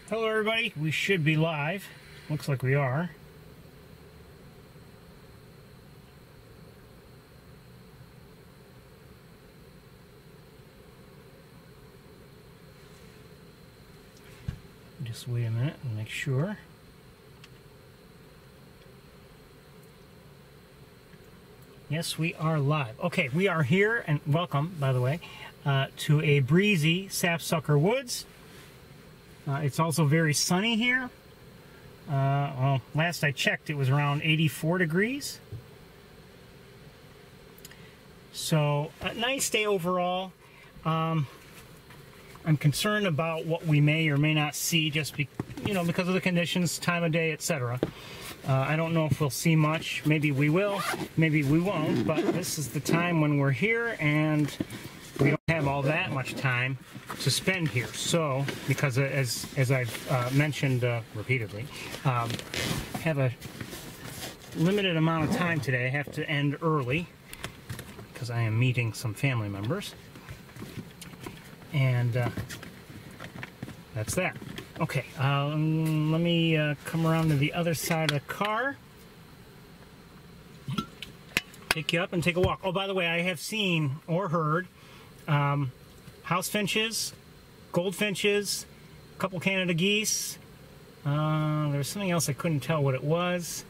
Hello everybody, we should be live. Looks like we are. Just wait a minute and make sure. Yes, we are live. Okay, we are here, and welcome, by the way, to a breezy Sapsucker Woods. It's also very sunny here. Well, last I checked, it was around 84 degrees. So, a nice day overall. I'm concerned about what we may or may not see, just because of the conditions, time of day, etc. I don't know if we'll see much. Maybe we will, maybe we won't. But this is the time when we're here, and we don't have all that much time to spend here. So, because as I've mentioned repeatedly, have a limited amount of time today. I have to end early because I am meeting some family members, and that's that. Okay, let me come around to the other side of the car, pick you up, and take a walk. Oh, by the way, I have seen or heard house finches, goldfinches, a couple Canada geese. There was something else I couldn't tell what it was,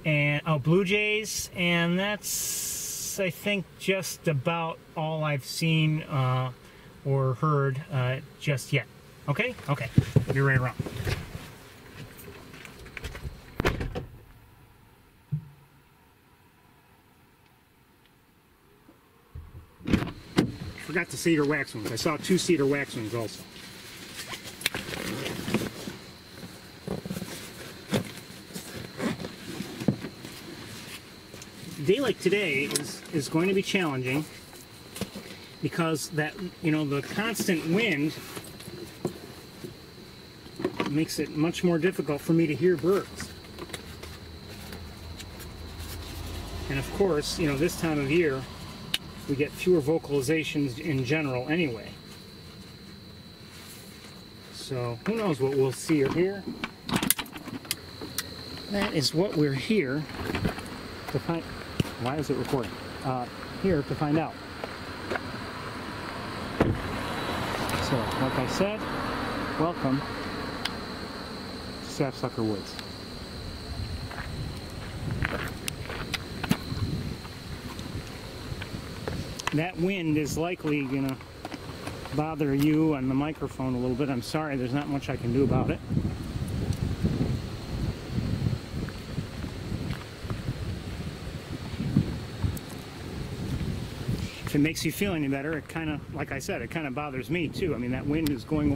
and blue jays, and that's, I think, just about all I've seen or heard just yet. Okay? Okay. Be right around. Forgot the cedar waxwings. I saw 2 cedar waxwings also. A day like today is going to be challenging because that, the constant wind makes it much more difficult for me to hear birds. And of course, this time of year we get fewer vocalizations in general anyway. So who knows what we'll see or hear. That is what we're here to find. Why is it recording? Here to find out. So, like I said, welcome to Sapsucker Woods. That wind is likely going to bother you on the microphone a little bit. I'm sorry, there's not much I can do about it. If it makes you feel any better, it kind of, like I said, it kind of bothers me too. I mean, that wind is going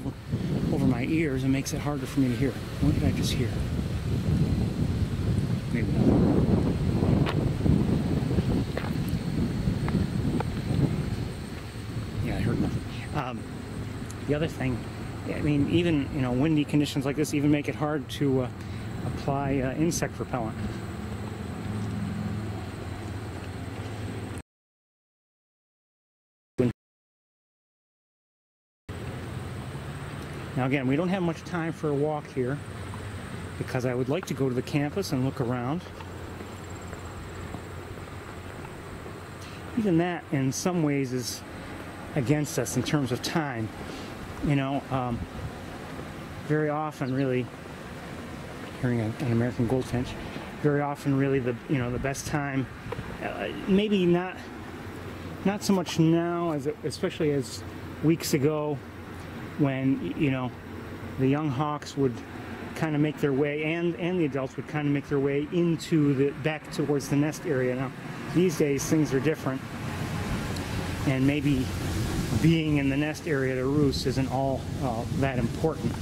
over my ears and makes it harder for me to hear. What did I just hear? Maybe not. The other thing, I mean, even windy conditions like this even make it hard to apply insect repellent. Now again, we don't have much time for a walk here because I would like to go to the campus and look around. Even that, in some ways, is against us in terms of time. Very often, really, hearing an American goldfinch, very often, really, the best time, maybe not so much now, especially as weeks ago, when the young hawks would kind of make their way, and the adults would kind of make their way into back towards the nest area. Now, these days things are different, and maybe being in the nest area to roost isn't all that important.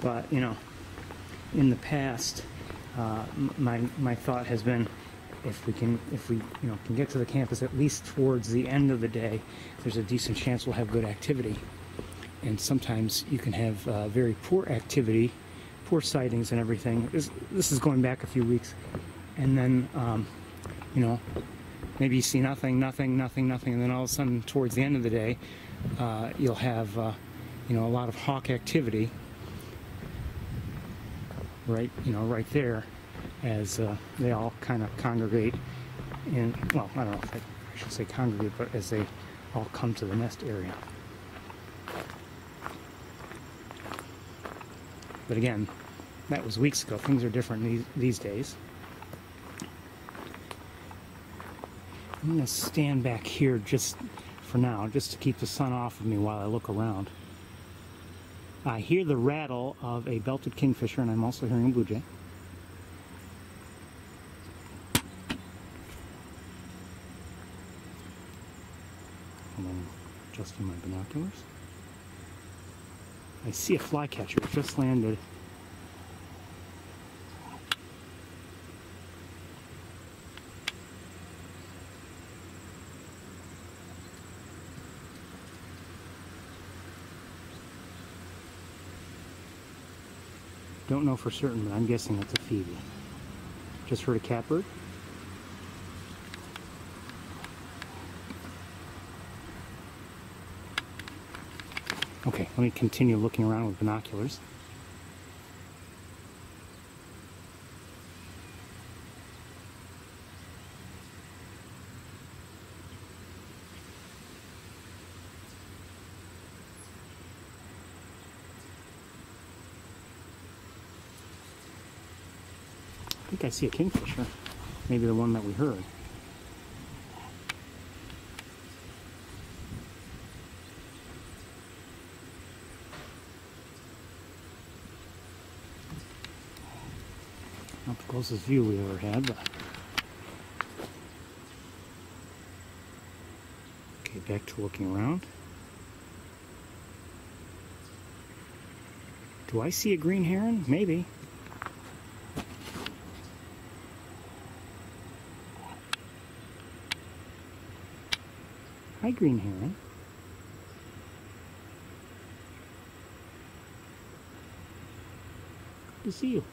But in the past, my thought has been, if we can get to the campus at least towards the end of the day, there's a decent chance we'll have good activity. And sometimes you can have very poor activity, poor sightings and everything. This is going back a few weeks, and then maybe you see nothing, nothing, nothing, nothing, and then all of a sudden, towards the end of the day, you'll have you know, a lot of hawk activity right, you know, right there, as they all kind of congregate in, well, I don't know if I should say congregate, but as they all come to the nest area. But again, that was weeks ago. Things are different these days. I'm going to stand back here just for now, just to keep the sun off of me while I look around. I hear the rattle of a belted kingfisher, and I'm also hearing a blue jay. And I'm adjusting my binoculars. I see a flycatcher. It just landed. Don't know for certain, but I'm guessing it's a phoebe. Just heard a catbird. Okay, let me continue looking around with binoculars. I think I see a kingfisher, maybe the one that we heard. Not the closest view we've ever had, but okay, back to looking around. Do I see a green heron? Maybe. Hi, green heron. Good to see you.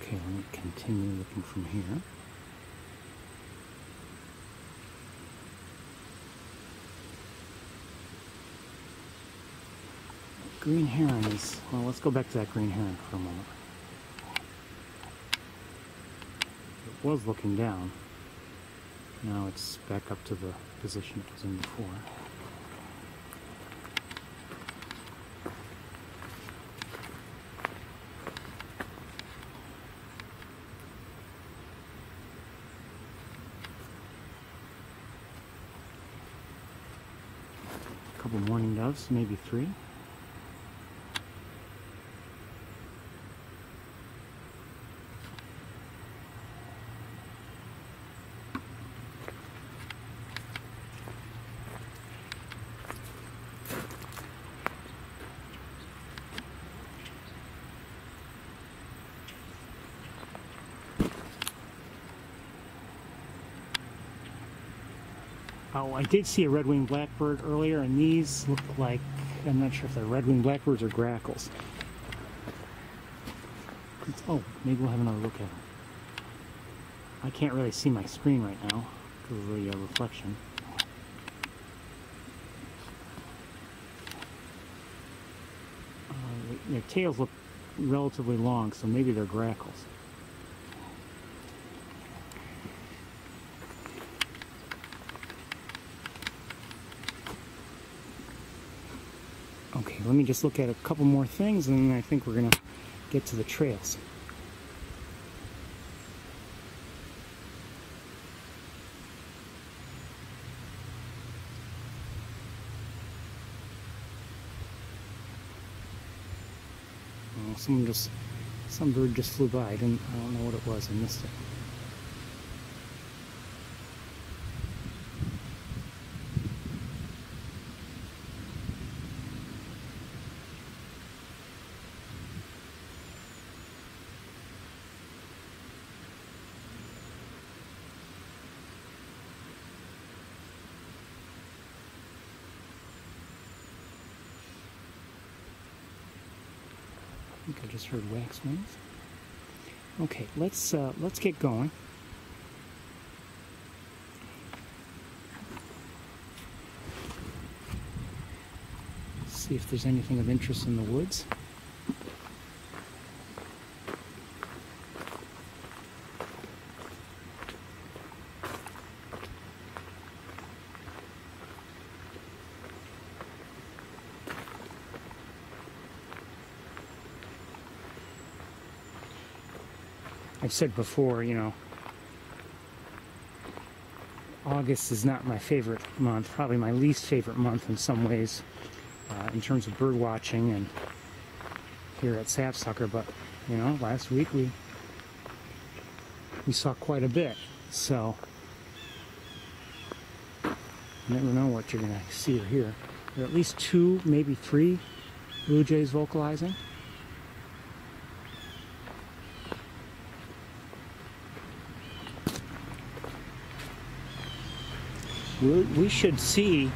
Okay, let me continue looking from here. Green heron is, well, let's go back to that green heron for a moment. It was looking down. Now it's back up to the position it was in before. Couple mourning doves, maybe 3. Oh, I did see a red-winged blackbird earlier, and these look like, I'm not sure if they're red-winged blackbirds or grackles. Oh, maybe we'll have another look at them. I can't really see my screen right now because of the reflection. Their tails look relatively long, so maybe they're grackles. Okay, let me just look at a couple more things, and then I think we're going to get to the trails. Oh, some bird just flew by. I don't know what it was. I missed it. think I just heard wax wings. Okay, let's get going. See if there's anything of interest in the woods. I've said before, you know, August is not my favorite month, probably my least favorite month in some ways, in terms of bird watching and here at Sapsucker, but, you know, last week we saw quite a bit, so you never know what you're going to see or hear. There are at least 2, maybe 3 blue jays vocalizing. We should see,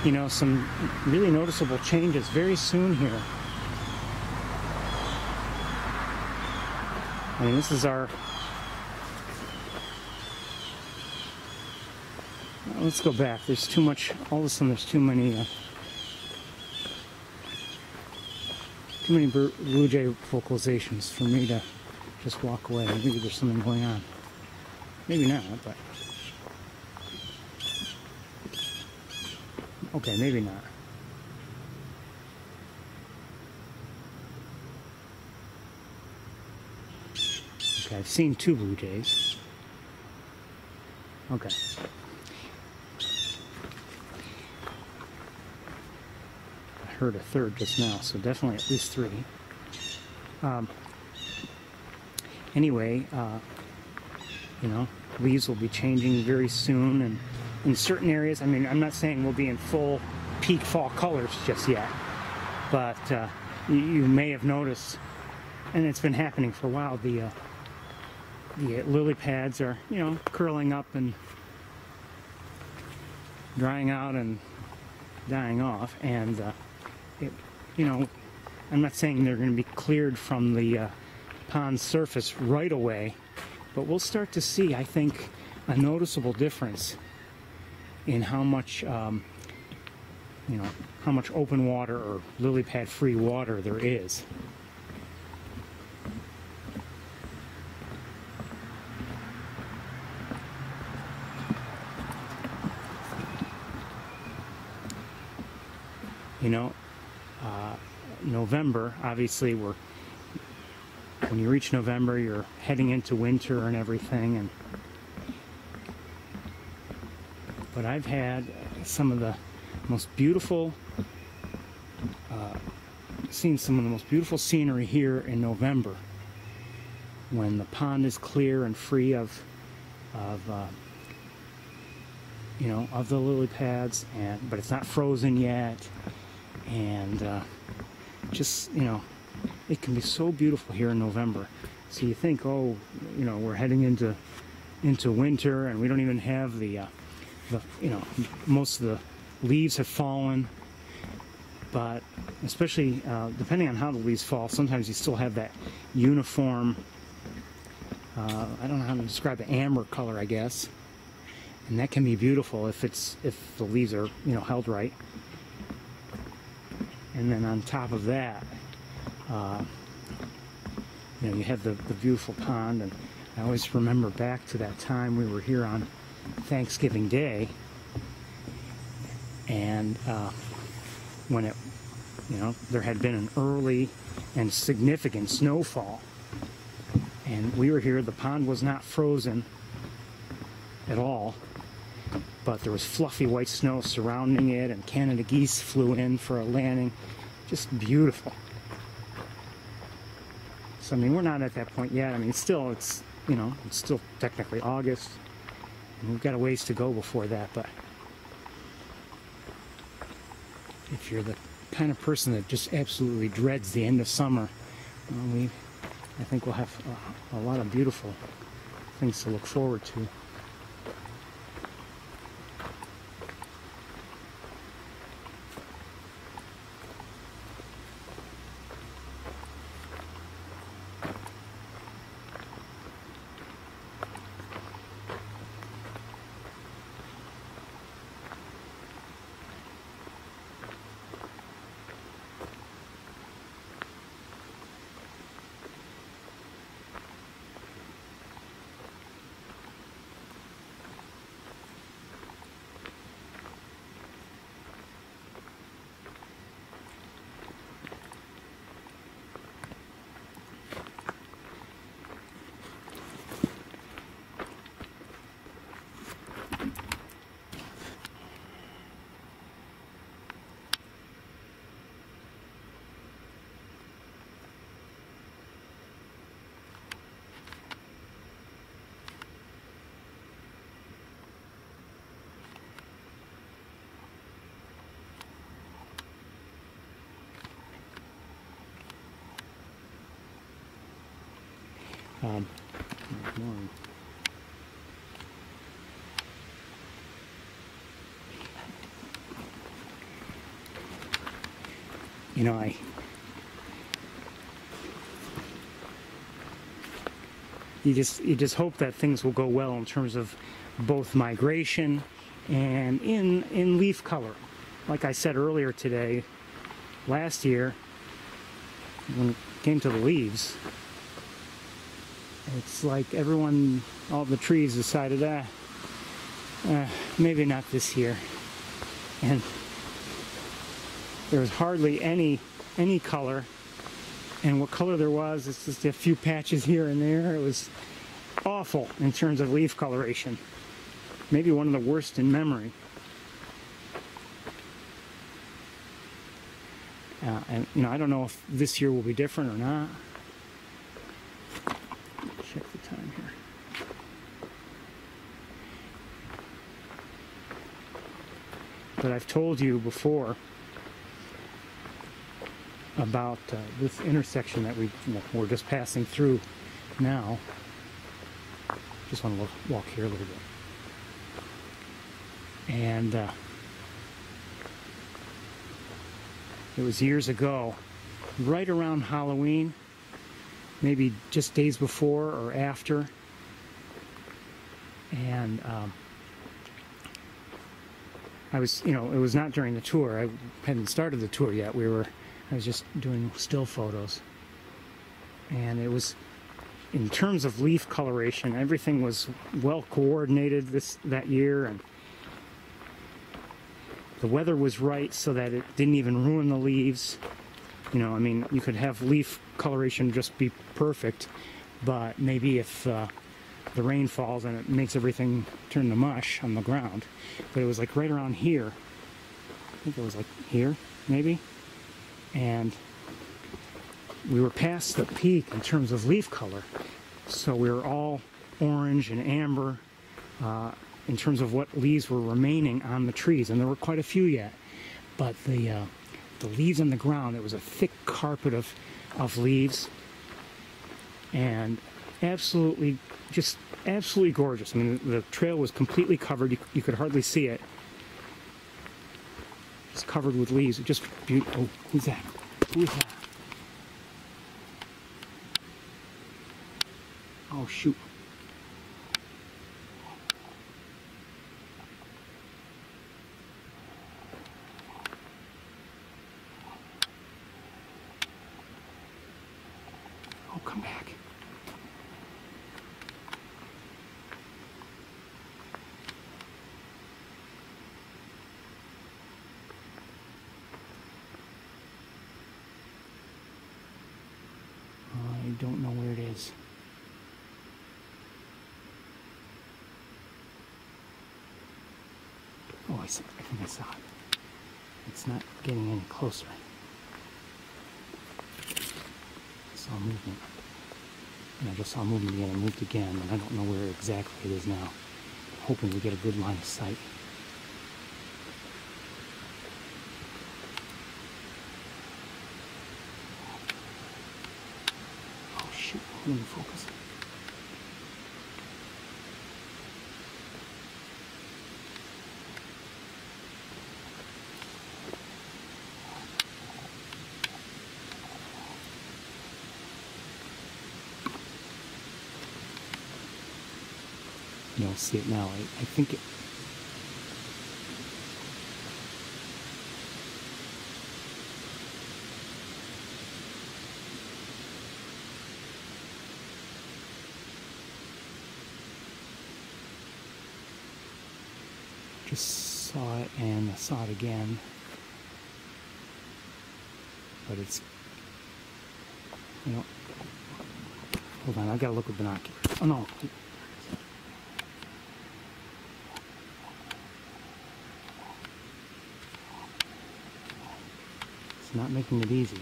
you know, some really noticeable changes very soon here. I mean, this is our... let's go back. There's too much... all of a sudden there's too many blue jay vocalizations for me to just walk away. Maybe there's something going on. Maybe not, but... okay, maybe not. Okay, I've seen 2 blue jays. Okay. I heard a third just now, so definitely at least 3. Anyway, you know, leaves will be changing very soon, and in certain areas, I mean, I'm not saying we'll be in full peak fall colors just yet, but you may have noticed, and it's been happening for a while, the lily pads are, you know, curling up and drying out and dying off, and you know, I'm not saying they're going to be cleared from the pond surface right away, but we'll start to see, I think, a noticeable difference in how much, you know, how much open water or lily pad free water there is. You know, November, obviously when you reach November, you're heading into winter and everything, and but I've had some of the most beautiful, seen some of the most beautiful scenery here in November, when the pond is clear and free of you know, of the lily pads, but it's not frozen yet, and just, you know, it can be so beautiful here in November. So you think, oh, you know, we're heading into winter, and we don't even have the you know, most of the leaves have fallen, but especially depending on how the leaves fall, sometimes you still have that uniform, I don't know how to describe it, amber color, I guess, and that can be beautiful if the leaves are, you know, held right. And then on top of that, you know, you have the beautiful pond, and I always remember back to that time we were here on Thanksgiving Day, and when it, you know, there had been an early and significant snowfall, and we were here. The pond was not frozen at all, but there was fluffy white snow surrounding it, and Canada geese flew in for a landing. Just beautiful. So I mean, we're not at that point yet. I mean, still, it's, you know, it's still technically August, and we've got a ways to go before that. But if you're the kind of person that just absolutely dreads the end of summer, I think we'll have a lot of beautiful things to look forward to. You know, you just hope that things will go well in terms of both migration and in leaf color. Like I said earlier today, last year, when it came to the leaves, it's like everyone, all the trees decided, maybe not this year. And there was hardly any color. And what color there was, it's just a few patches here and there. It was awful in terms of leaf coloration. Maybe one of the worst in memory. And you know, I don't know if this year will be different or not. Check the time here. But I've told you before about this intersection that we're just passing through now. Just want to walk here a little bit. And it was years ago, right around Halloween, maybe just days before or after. And I was, you know, it was not during the tour. I hadn't started the tour yet. I was just doing still photos. And it was, in terms of leaf coloration, everything was well coordinated that year, and the weather was right so that it didn't even ruin the leaves. You know, I mean, you could have leaf coloration just be perfect, but maybe if the rain falls and it makes everything turn to mush on the ground. But it was like right around here. I think it was like here, maybe. And we were past the peak in terms of leaf color. So we were all orange and amber in terms of what leaves were remaining on the trees. And there were quite a few yet. But the leaves on the ground, it was a thick carpet of leaves. And absolutely, just absolutely gorgeous. I mean, the trail was completely covered. You could hardly see it. It's covered with leaves. It just beautiful. Oh, who's that? Who's that? Oh, shoot. Oh, come back. I don't know where it is. Oh, I think I saw it. It's not getting any closer. I saw movement. And I just saw movement again. It moved again, and I don't know where exactly it is now. I'm hoping we get a good line of sight. Oh, shoot. Let me focus. You'll see it now. I think it. Just saw it and I saw it again. But it's, you know, hold on, I gotta look with binoculars. Oh no. It's not making it easy.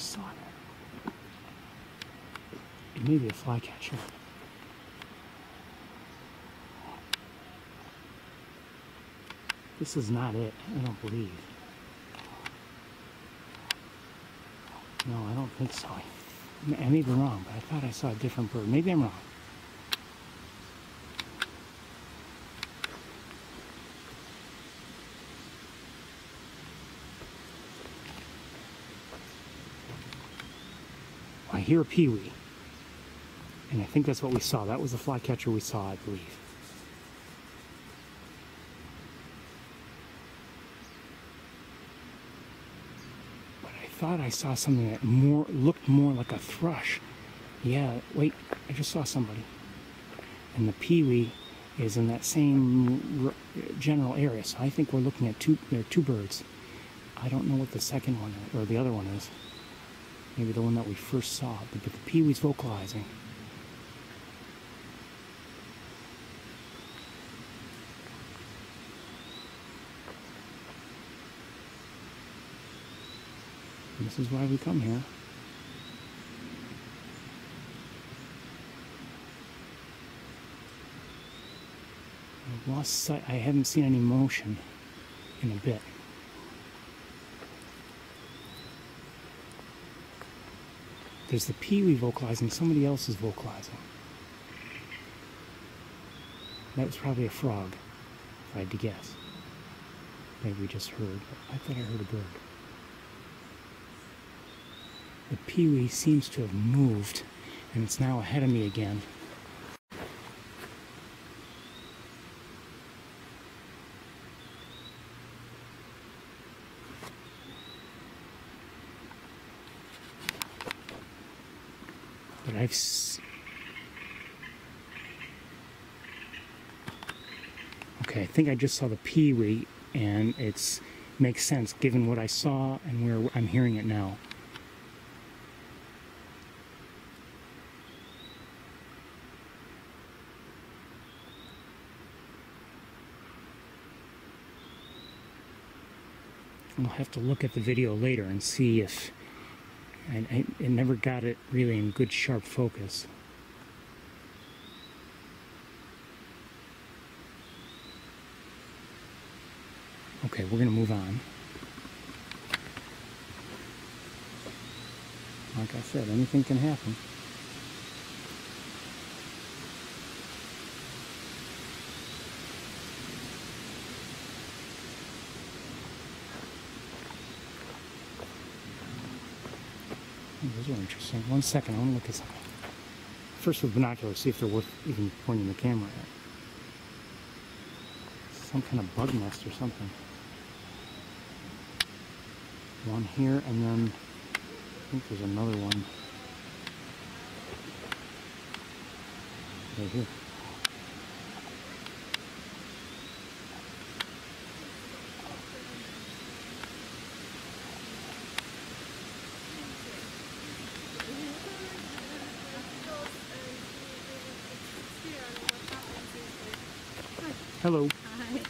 just saw that. It may be a flycatcher. This is not it, I don't believe. No, I don't think so. I may be wrong, but I thought I saw a different bird. Maybe I'm wrong. I hear a peewee. And I think that's what we saw. That was the flycatcher we saw, I believe. But I thought I saw something that looked more like a thrush. Yeah, wait, I just saw somebody. And the peewee is in that same general area. So I think we're looking at there are two birds. I don't know what the second one is, or the other one is. Maybe the one that we first saw, but the peewee's vocalizing. And this is why we come here. I've lost sight. I haven't seen any motion in a bit. There's the peewee vocalizing, somebody else is vocalizing. That was probably a frog, if I had to guess. Maybe we just heard, but I thought I heard a bird. The peewee seems to have moved, and it's now ahead of me again. But okay, I think I just saw the peewee, and it makes sense given what I saw and where I'm hearing it now. I'll have to look at the video later and see if I never got it really in good sharp focus. Okay, we're going to move on. Like I said, anything can happen. Those are interesting. 1 second, I want to look at something. First with binoculars, see if they're worth even pointing the camera at. Some kind of bug nest or something. One here, and then I think there's another one right here. Hello. Hi.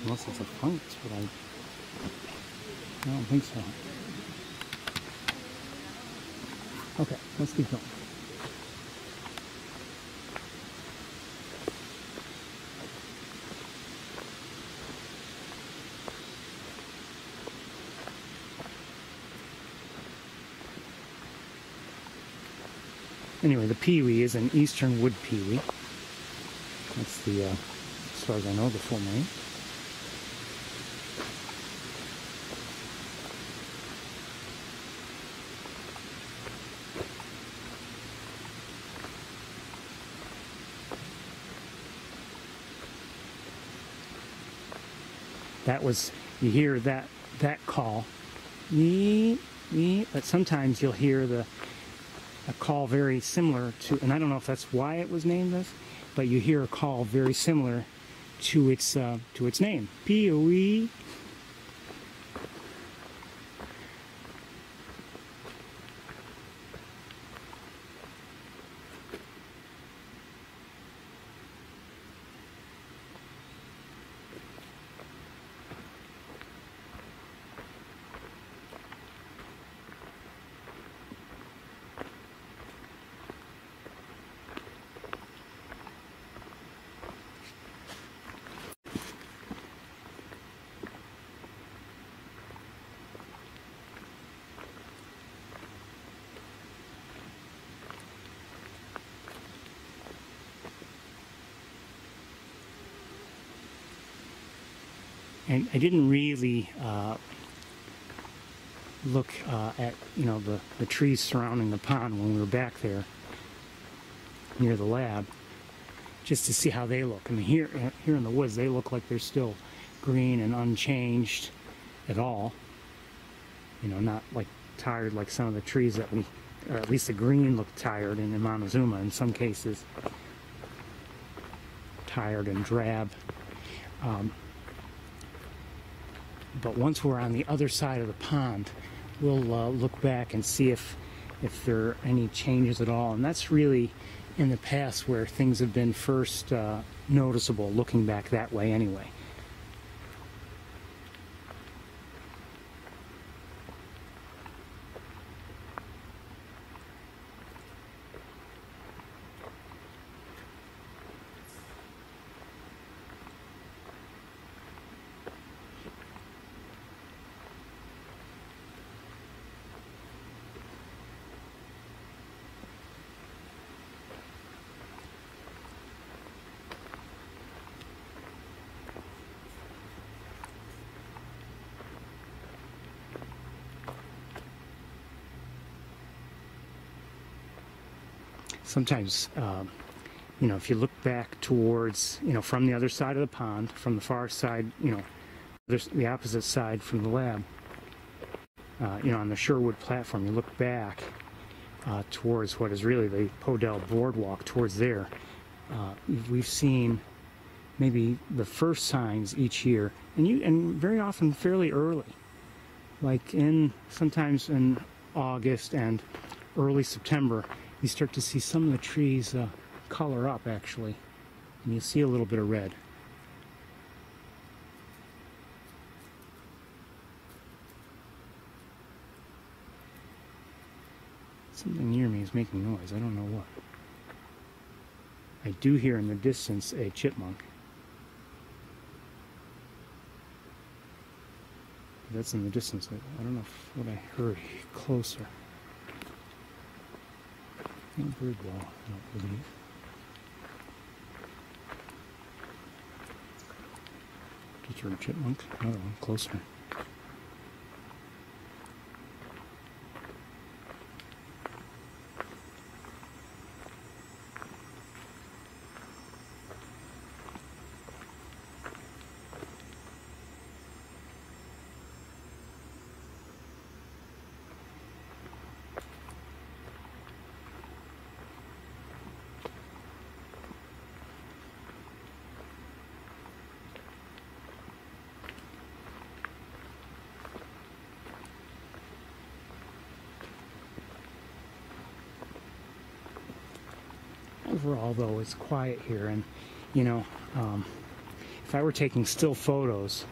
Unless it's a fungus, but I don't think so. Okay, let's keep going. Anyway, the peewee is an eastern wood peewee. That's the, as far as I know, the full name. That was, you hear that call, but sometimes you'll hear a call very similar to, and I don't know if that's why it was named this, but you hear a call very similar to its name, peewee. And I didn't really look at, you know, the trees surrounding the pond when we were back there near the lab, just to see how they look. I mean, here in the woods, they look like they're still green and unchanged at all. You know, not like tired like some of the trees that we, or at least the green looked tired in Montezuma in some cases. Tired and drab. But once we're on the other side of the pond, we'll look back and see if there are any changes at all. And that's really in the past where things have been first noticeable, looking back that way anyway. Sometimes, you know, if you look back towards, you know, from the other side of the pond, from the far side, you know, there's the opposite side from the lab, you know, on the Sherwood platform, you look back towards what is really the Podell Boardwalk, towards there. We've seen maybe the first signs each year, and very often fairly early, like sometimes in August and early September. You start to see some of the trees color up, actually, and you see a little bit of red. Something near me is making noise. I don't know what. I do hear in the distance a chipmunk. That's in the distance. I don't know what I heard closer. Bird ball, I don't believe. Just heard a chipmunk. Another one closer. Overall, though, it's quiet here, and you know, if I were taking still photos,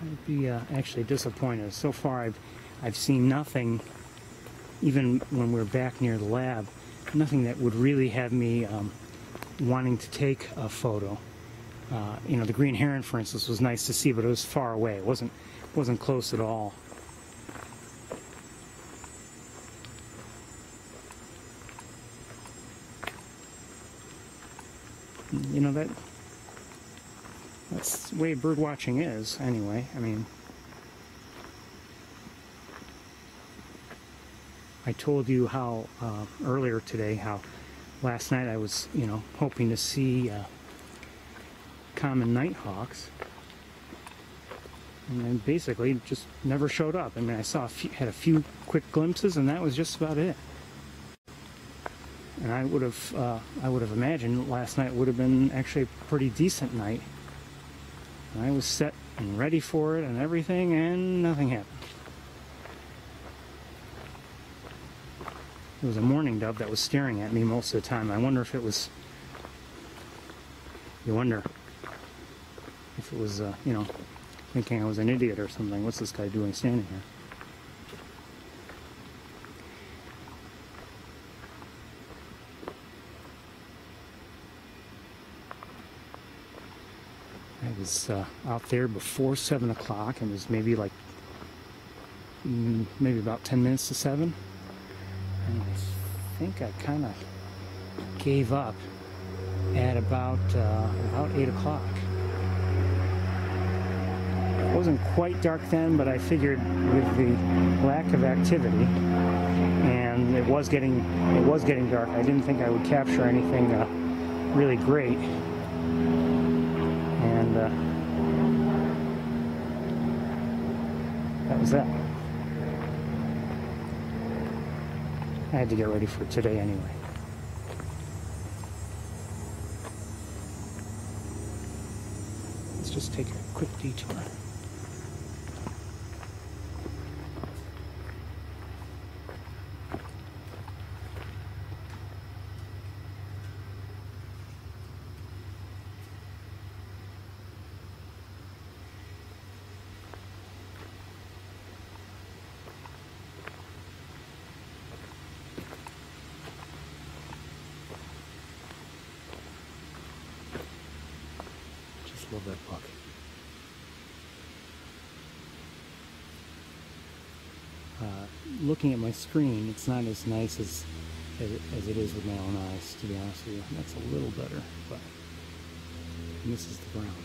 I'd be actually disappointed. So far, I've seen nothing, even when we're back near the lab, nothing that would really have me wanting to take a photo. You know, the green heron, for instance, was nice to see, but it was far away. It wasn't close at all. You know, that's the way bird watching is, anyway. I mean, I told you how earlier today, how last night I was, you know, hoping to see common nighthawks, and then basically just never showed up. I mean, I had a few quick glimpses, and that was just about it. And I would have imagined last night would have been actually a pretty decent night. And I was set and ready for it and everything, and nothing happened. There was a mourning dove that was staring at me most of the time. I wonder if it was, you wonder if it was, you know, thinking I was an idiot or something. What's this guy doing standing here? I was out there before 7 o'clock, and it was maybe like, maybe about 10 minutes to 7. And I think I kind of gave up at about 8 o'clock. wasn't quite dark then, but I figured with the lack of activity, and it was getting dark, I didn't think I would capture anything really great. And that was that. I had to get ready for today anyway. Let's just take a quick detour. Love that buck. Looking at my screen, it's not as nice as it is with my own eyes, to be honest with you. That's a little better, but this is the ground.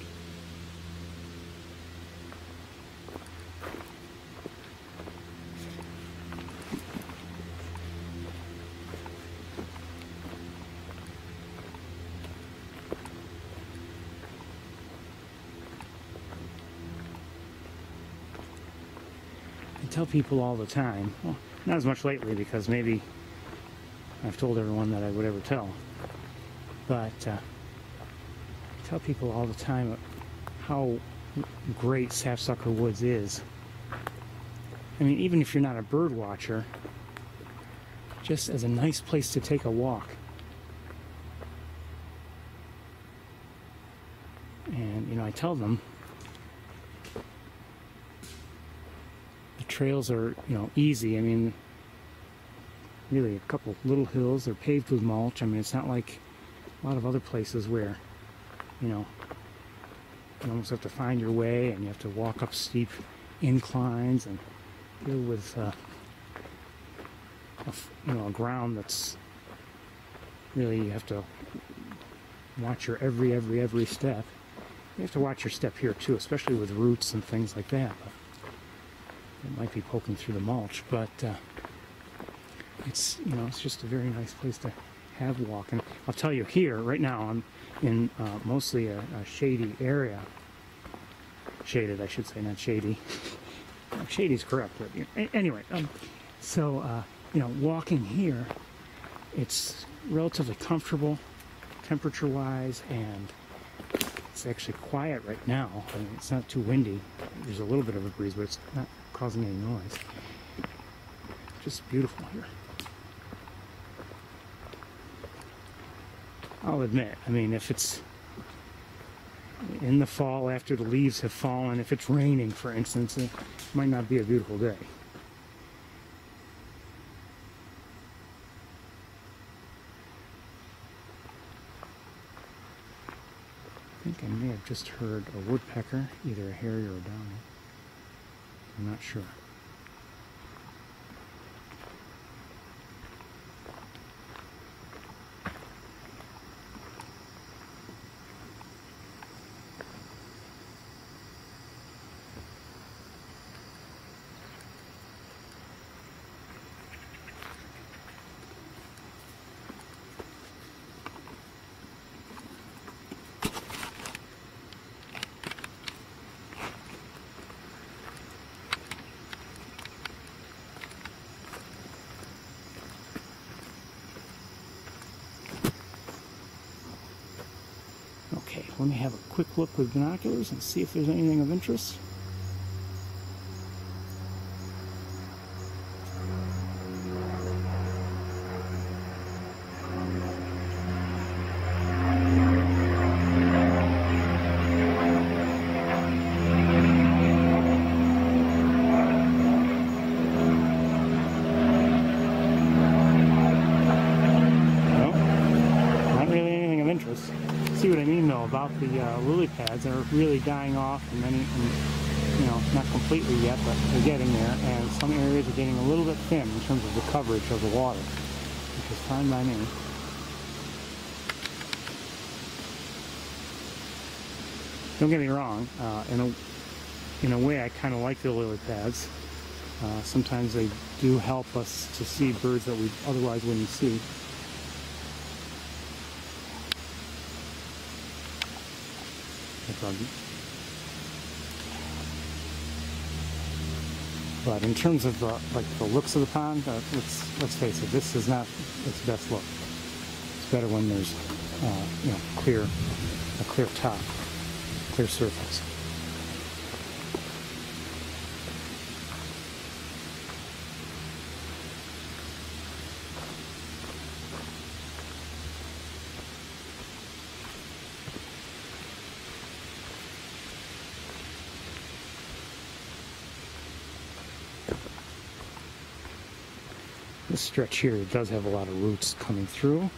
I tell people all the time, well, not as much lately because maybe I've told everyone that I would ever tell, but I tell people all the time how great Sapsucker Woods is. I mean, even if you're not a bird watcher, just as a nice place to take a walk. And, you know, I tell them trails are, you know, easy. I mean, really a couple little hills, they're paved with mulch. I mean, it's not like a lot of other places where, you know, you almost have to find your way and you have to walk up steep inclines and deal with you know, a ground that's really, you have to watch your every step. You have to watch your step here too, especially with roots and things like that. But it might be poking through the mulch, but it's, you know, it's just a very nice place to have walking. I'll tell you, here right now I'm in mostly a shady area. Shaded, I should say, not shady. Shady's correct, but anyway. So you know, walking here, it's relatively comfortable, temperature-wise, and it's actually quiet right now. I mean, it's not too windy. There's a little bit of a breeze, but it's not causing any noise. Just beautiful here. I'll admit, I mean, if it's in the fall after the leaves have fallen, if it's raining, for instance, it might not be a beautiful day. I think I may have just heard a woodpecker, either a hairy or a downy. I'm not sure. Okay, let me have a quick look with binoculars and see if there's anything of interest. See what I mean though about the lily pads that are really dying off, and many, you know, not completely yet, but they're getting there, and some areas are getting a little bit thin in terms of the coverage of the water, which is fine by me. Don't get me wrong, in a way, I kind of like the lily pads. Sometimes they do help us to see birds that we otherwise wouldn't see. But in terms of like the looks of the pond, let's face it, this is not its best look. It's better when there's you know, a clear top, clear surface. This stretch here does have a lot of roots coming through,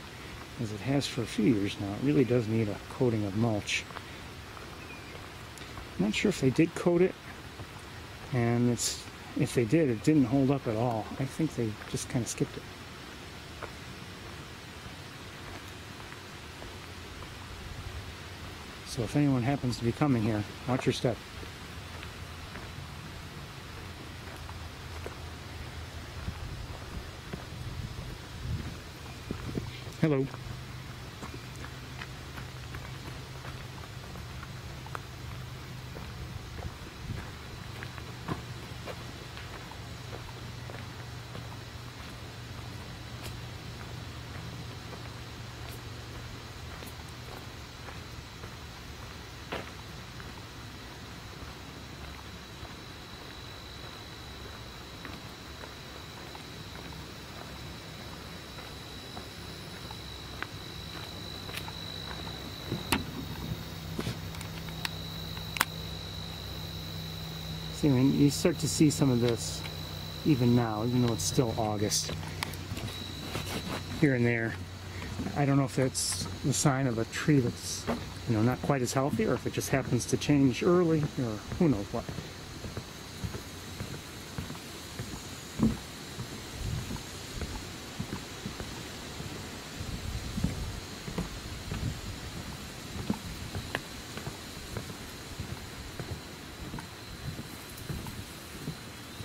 as it has for a few years now. It really does need a coating of mulch. I'm not sure if they did coat it, and if they did, it didn't hold up at all. I think they just kind of skipped it. So if anyone happens to be coming here, watch your step. Hello. See, I mean, you start to see some of this even now, even though it's still August. Here and there. I don't know if that's the sign of a tree that's, you know, not quite as healthy, or if it just happens to change early, or who knows what.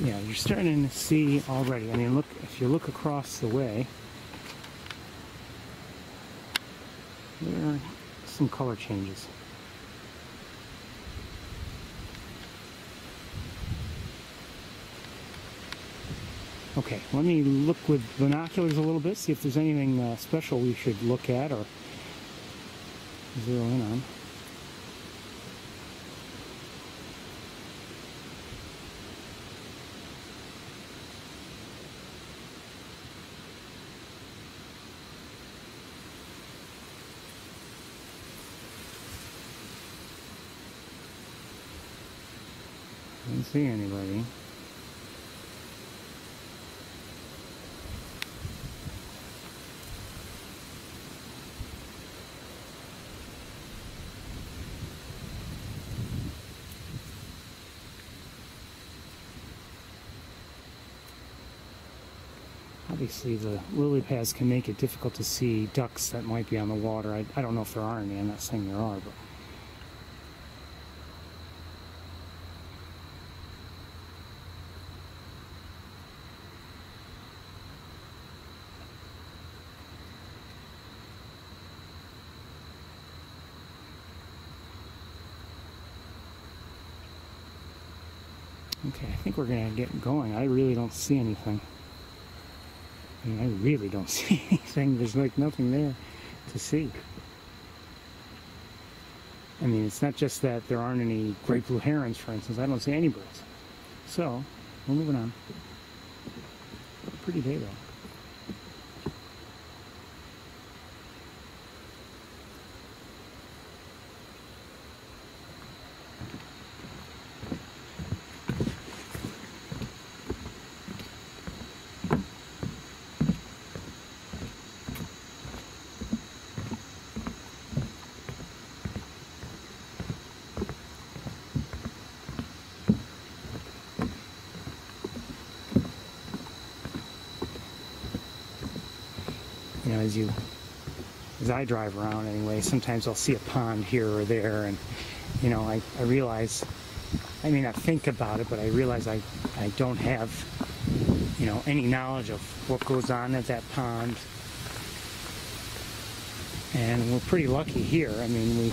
Yeah, you're starting to see already. I mean, look, if you look across the way, there are some color changes. Okay, let me look with binoculars a little bit, see if there's anything special we should look at or zero in on. I don't see anybody. Obviously the lily pads can make it difficult to see ducks that might be on the water. I don't know if there are any, I'm not saying there are, but okay, I think we're going to get going. I really don't see anything. I mean, I really don't see anything. There's like nothing there to see. I mean, it's not just that there aren't any great blue herons, for instance. I don't see any birds. So, we're moving on. Pretty day, though. You know, as I drive around anyway, sometimes I'll see a pond here or there, and you know, I realize I may not think about it, but I realize I don't have, you know, any knowledge of what goes on at that pond. And we're pretty lucky here. I mean,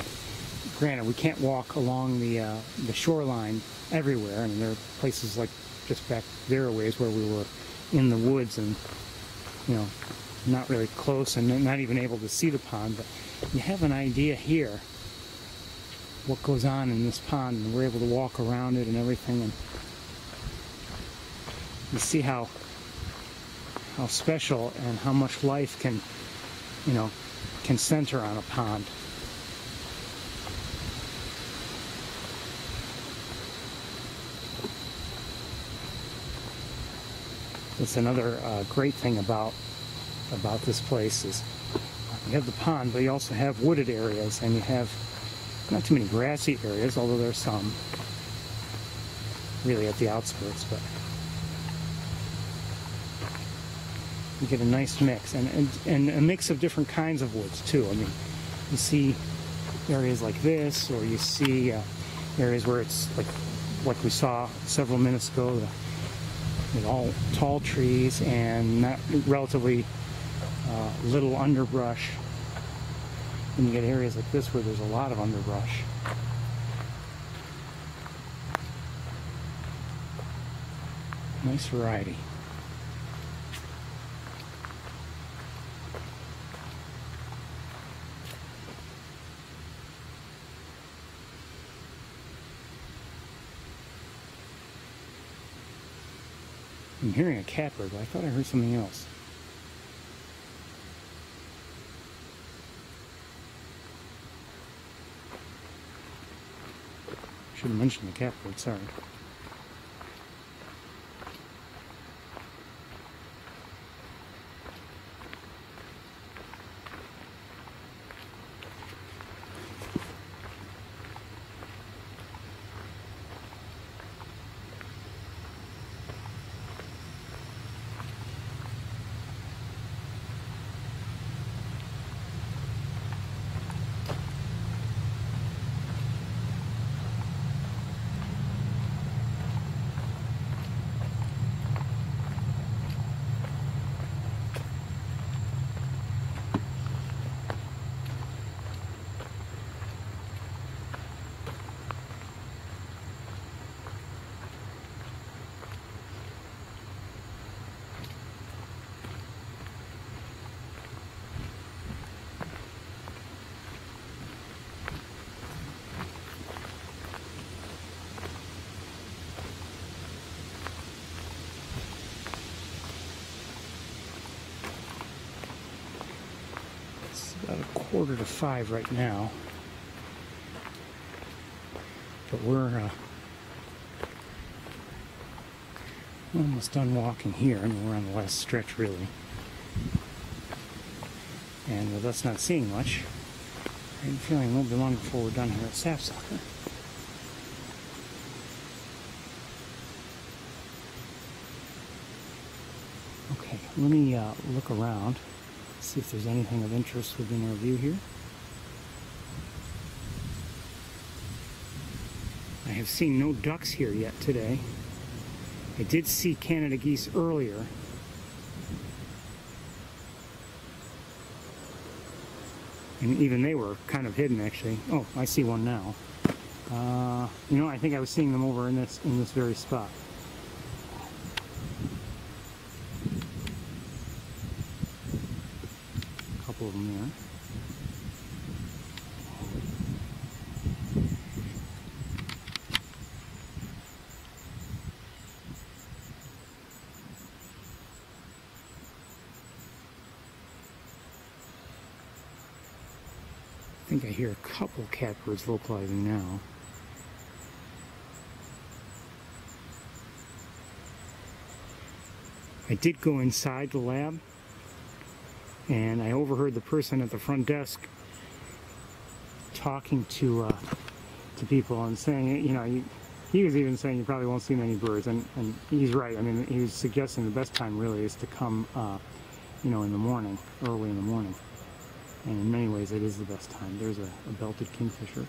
granted, we can't walk along the shoreline everywhere. I mean, there are places like just back there a ways where we were in the woods and, you know, not really close and not even able to see the pond, but you have an idea here what goes on in this pond, and we're able to walk around it and everything, and you see how special and how much life can, you know, can center on a pond. That's another great thing about this place is you have the pond, but you also have wooded areas, and you have not too many grassy areas, although there's some really at the outskirts, but you get a nice mix, and a mix of different kinds of woods too. I mean, you see areas like this, or you see areas where it's like we saw several minutes ago, with all tall trees and not relatively little underbrush. And you get areas like this where there's a lot of underbrush. Nice variety. I'm hearing a catbird, but I thought I heard something else. Should have mentioned the catbird, sorry. About 4:45 right now, but we're almost done walking here, and we're on the last stretch really. And with us not seeing much, I'm feeling a little bit longer before we're done here at Sapsucker. Okay, let me look around. See if there's anything of interest within our view here. I have seen no ducks here yet today. I did see Canada geese earlier. And even they were kind of hidden actually. Oh, I see one now. You know, I think I was seeing them over in this very spot. Of them there. I think I hear a couple catbirds vocalizing now. I did go inside the lab, and I overheard the person at the front desk talking to people and saying, you know, he was even saying you probably won't see many birds, and he's right. I mean, he was suggesting the best time really is to come, you know, in the morning, early in the morning. And in many ways, it is the best time. There's a belted kingfisher.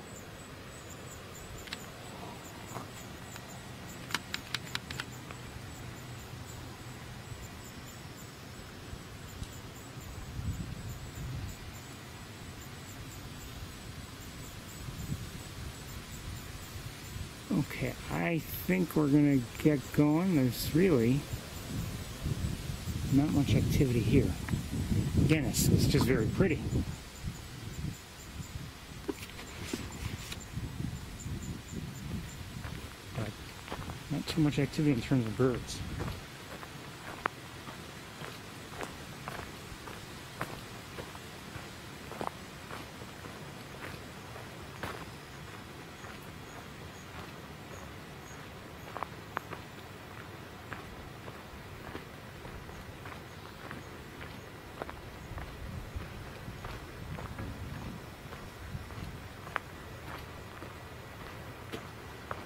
I think we're gonna get going. There's really not much activity here. Again, it's just very pretty. But not too much activity in terms of birds.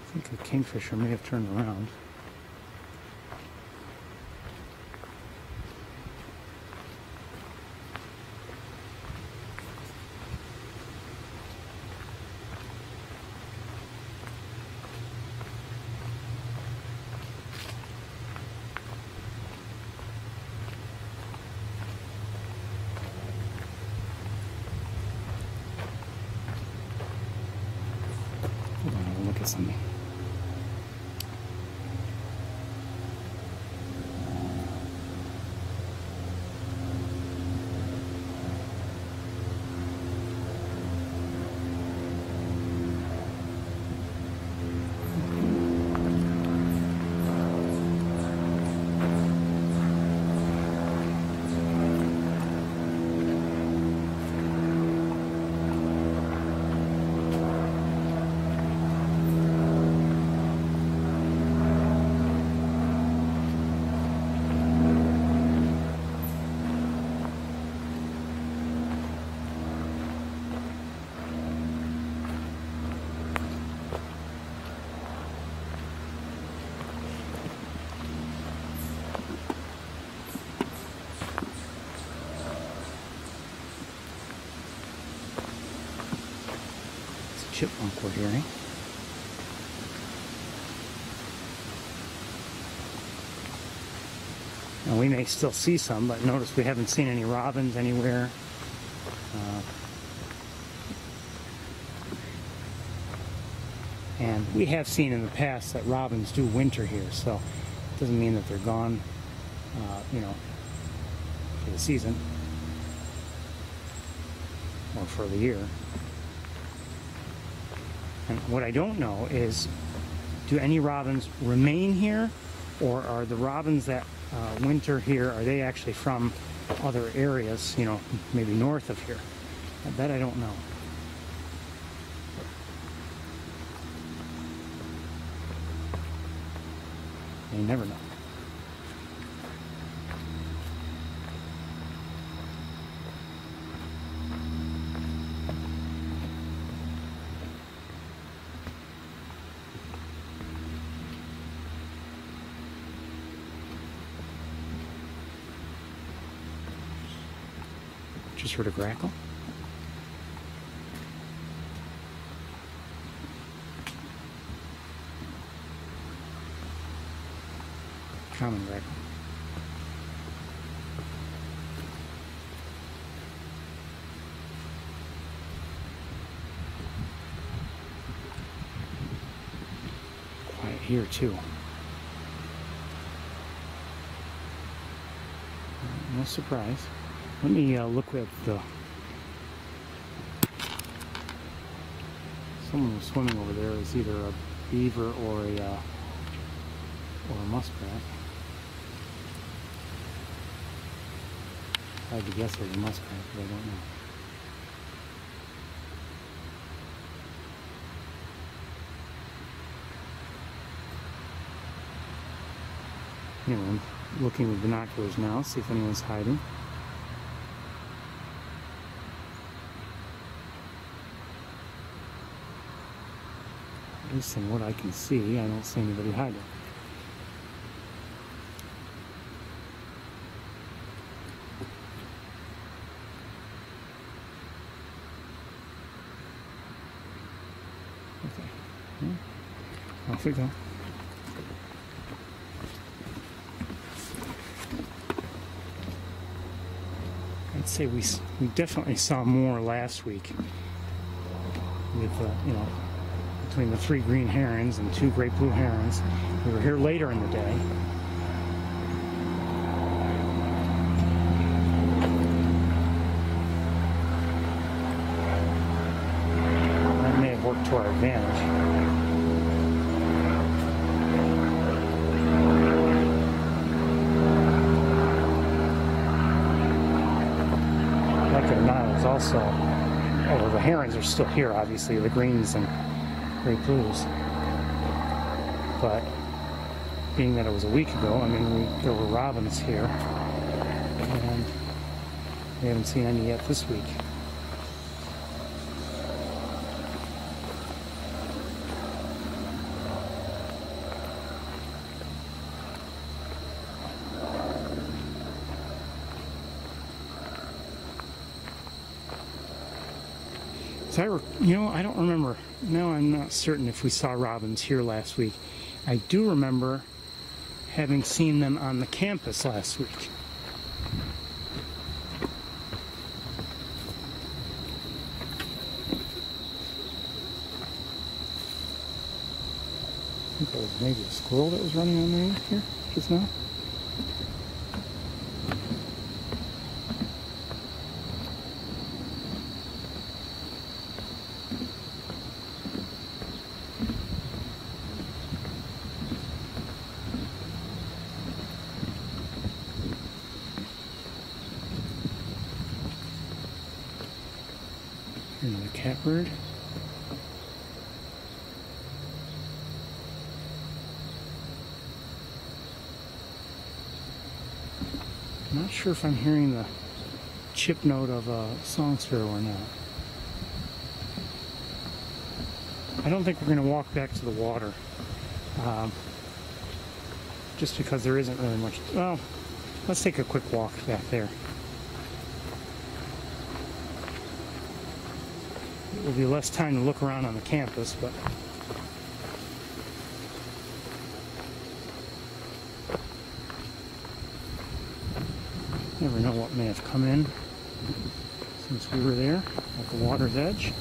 I think the kingfisher may have turned around. Hold on, I'll look at something. Chipmunk we're hearing. Now we may still see some, but notice we haven't seen any robins anywhere. And we have seen in the past that robins do winter here, so it doesn't mean that they're gone, you know, for the season or for the year. And what I don't know is, do any robins remain here, or are the robins that winter here, are they actually from other areas, you know, maybe north of here? That I don't know. You never know. Just heard a grackle. Common grackle. Quiet here too. No surprise. Let me look at the... Someone was swimming over there. Is either a beaver or a muskrat. I had to guess it was a muskrat, but I don't know. You know, I'm looking with binoculars now, see if anyone's hiding. At least in what I can see, I don't see anybody hiding. Okay. Well, off we go. I'd say we definitely saw more last week with, you know, between the 3 green herons and 2 great blue herons. We were here later in the day. That may have worked to our advantage. Also, although the herons are still here, obviously, the greens and great blues. But being that it was a week ago, I mean, there were robins here, and we haven't seen any yet this week. So I don't remember. Now I'm not certain if we saw robins here last week. I do remember having seen them on the campus last week. I think that was maybe a squirrel that was running on me here just now. Another catbird. I'm not sure if I'm hearing the chip note of a song sparrow or not. I don't think we're going to walk back to the water, just because there isn't really much. Well, let's take a quick walk back there. It will be less time to look around on the campus, but never know what may have come in since we were there at the water's edge.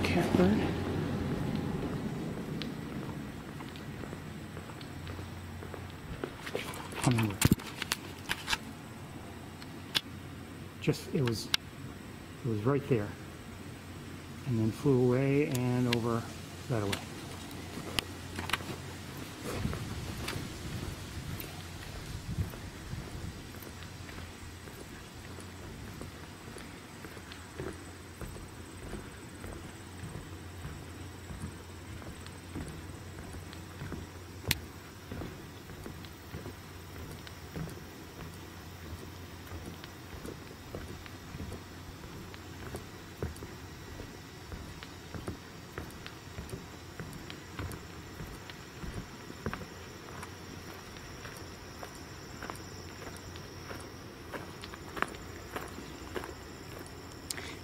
Catbird. Hummingbird. It was right there, and then flew away and over that way.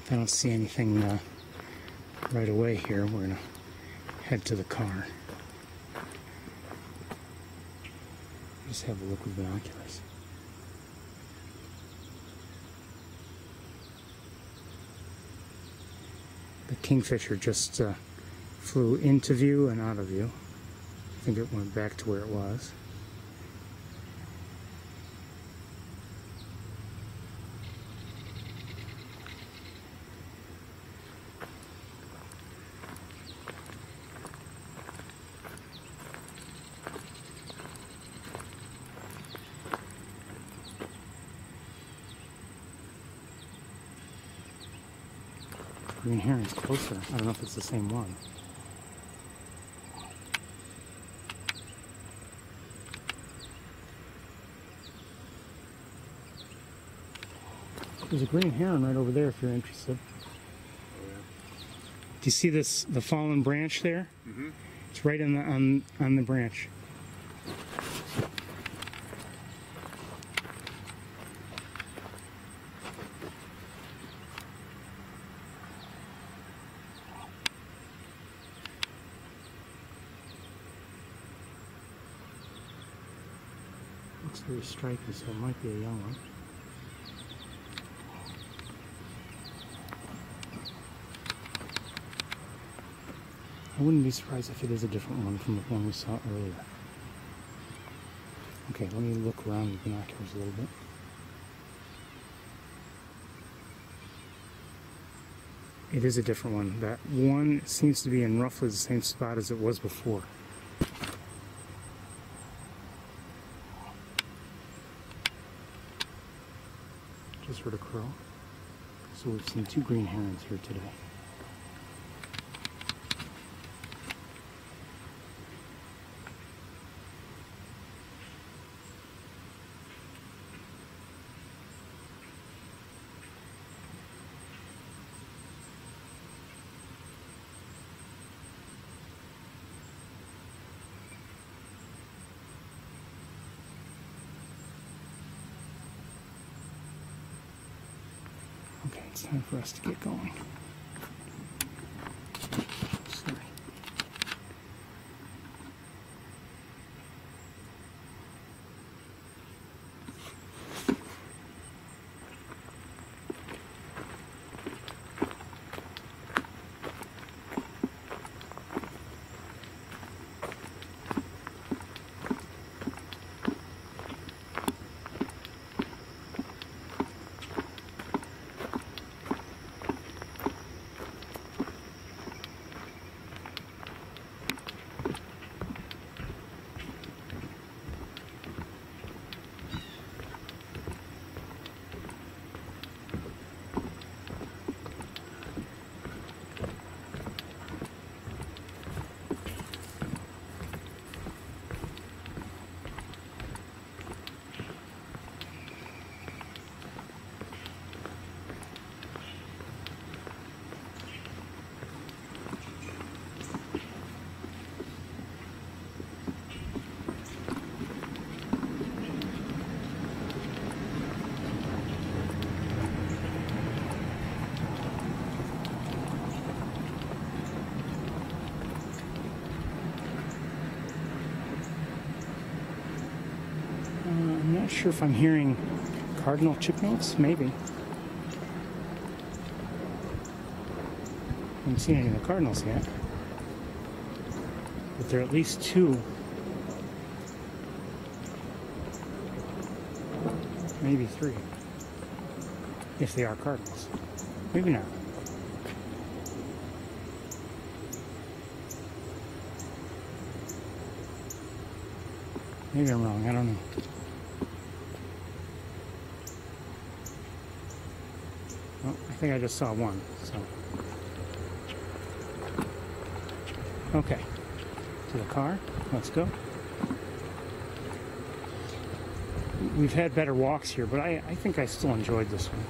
If I don't see anything right away here, we're going to head to the car. Just have a look with binoculars. The kingfisher just flew into view and out of view. I think it went back to where it was. Green heron's closer. I don't know if it's the same one. There's a green heron right over there if you're interested. Oh, yeah. Do you see this, the fallen branch there? Mm-hmm. It's right in the, on the branch. Looks very striking, so it might be a young one. I wouldn't be surprised if it is a different one from the one we saw earlier. Okay, let me look around with binoculars a little bit. It is a different one. That one seems to be in roughly the same spot as it was before. Just heard a crow. So we've seen two green herons here today. Okay, it's time for us to get going. Sorry. I'm not sure if I'm hearing cardinal chip notes, maybe. I haven't seen any of the cardinals yet. But there are at least two, maybe three, if they are cardinals. Maybe not. Maybe I'm wrong, I don't know. Well, I think I just saw one, so. Okay, to the car, let's go. We've had better walks here, but I think I still enjoyed this one.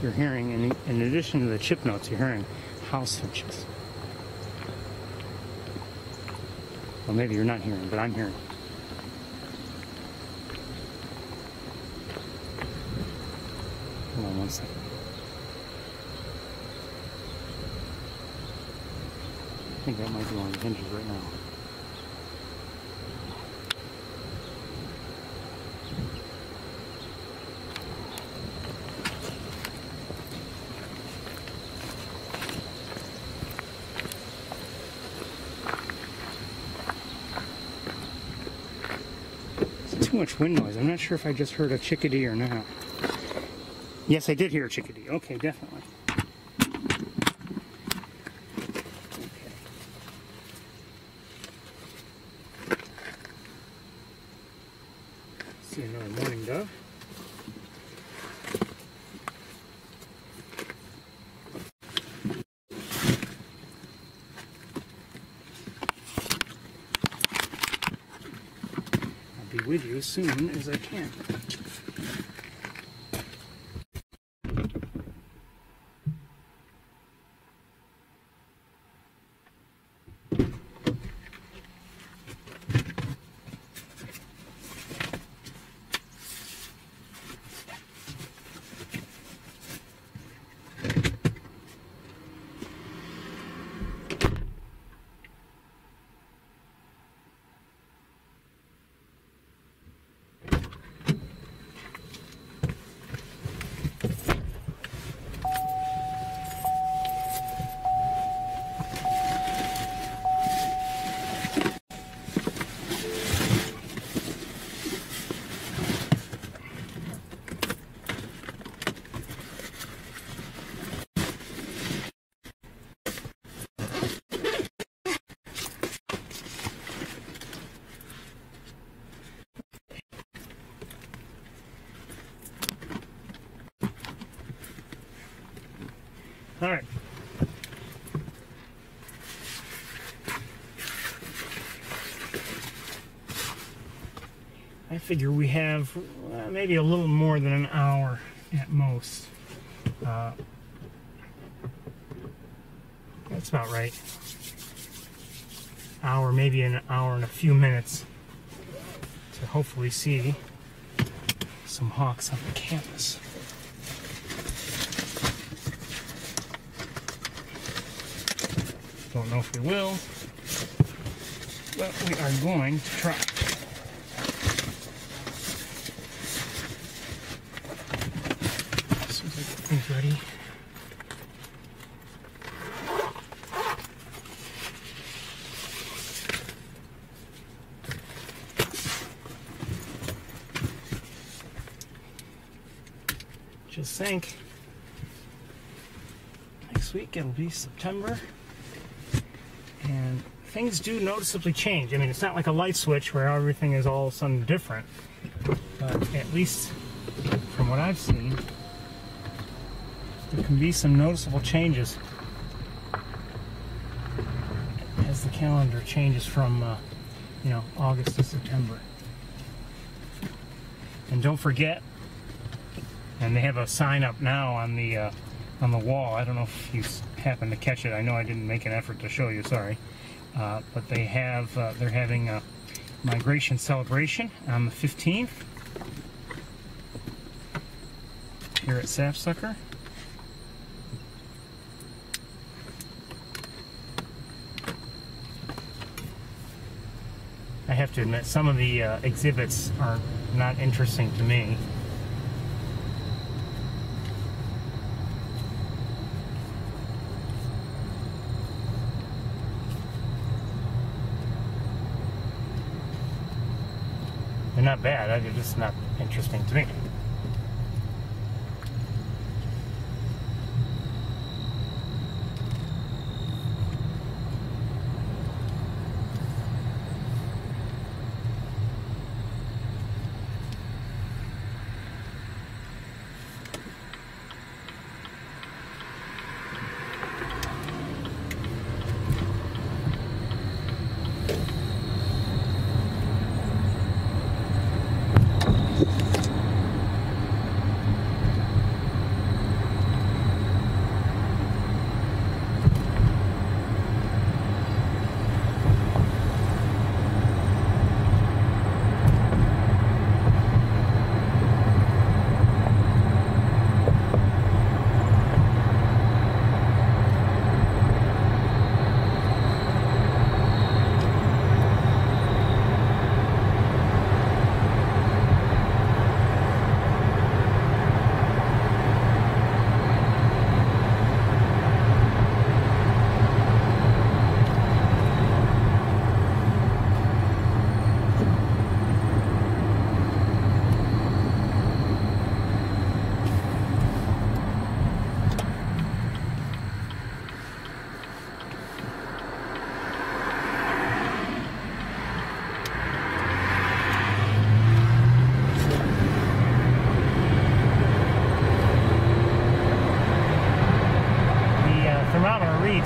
You're hearing, in addition to the chip notes, you're hearing house finches. Well, maybe you're not hearing, but I'm hearing. one second. I think that might be on the hinges right now. It's too much wind noise. I'm not sure if I just heard a chickadee or not. Yes, I did hear a chickadee. Okay, definitely. See another mourning dove. I'll be with you as soon as I can. All right. I figure we have maybe a little more than an hour at most. That's about right. Hour, maybe an hour and a few minutes to hopefully see some hawks on the campus. Don't know if we will, but we are going to try. As soon as I get things ready. Just think, next week it'll be September. And things do noticeably change. I mean, it's not like a light switch where everything is all of a sudden different. But at least from what I've seen, there can be some noticeable changes as the calendar changes from, August to September. And don't forget, and they have a sign up now on the wall. I don't know if you happen to catch it. I know I didn't make an effort to show you, sorry. But they have, they're having a migration celebration on the 15th here at Sapsucker. I have to admit, some of the exhibits are not interesting to me. They're not bad, they're just not interesting to me.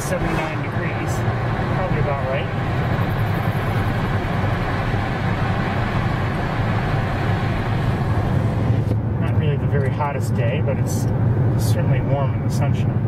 79 degrees. Probably about right. Not really the very hottest day, but it's certainly warm in the sunshine.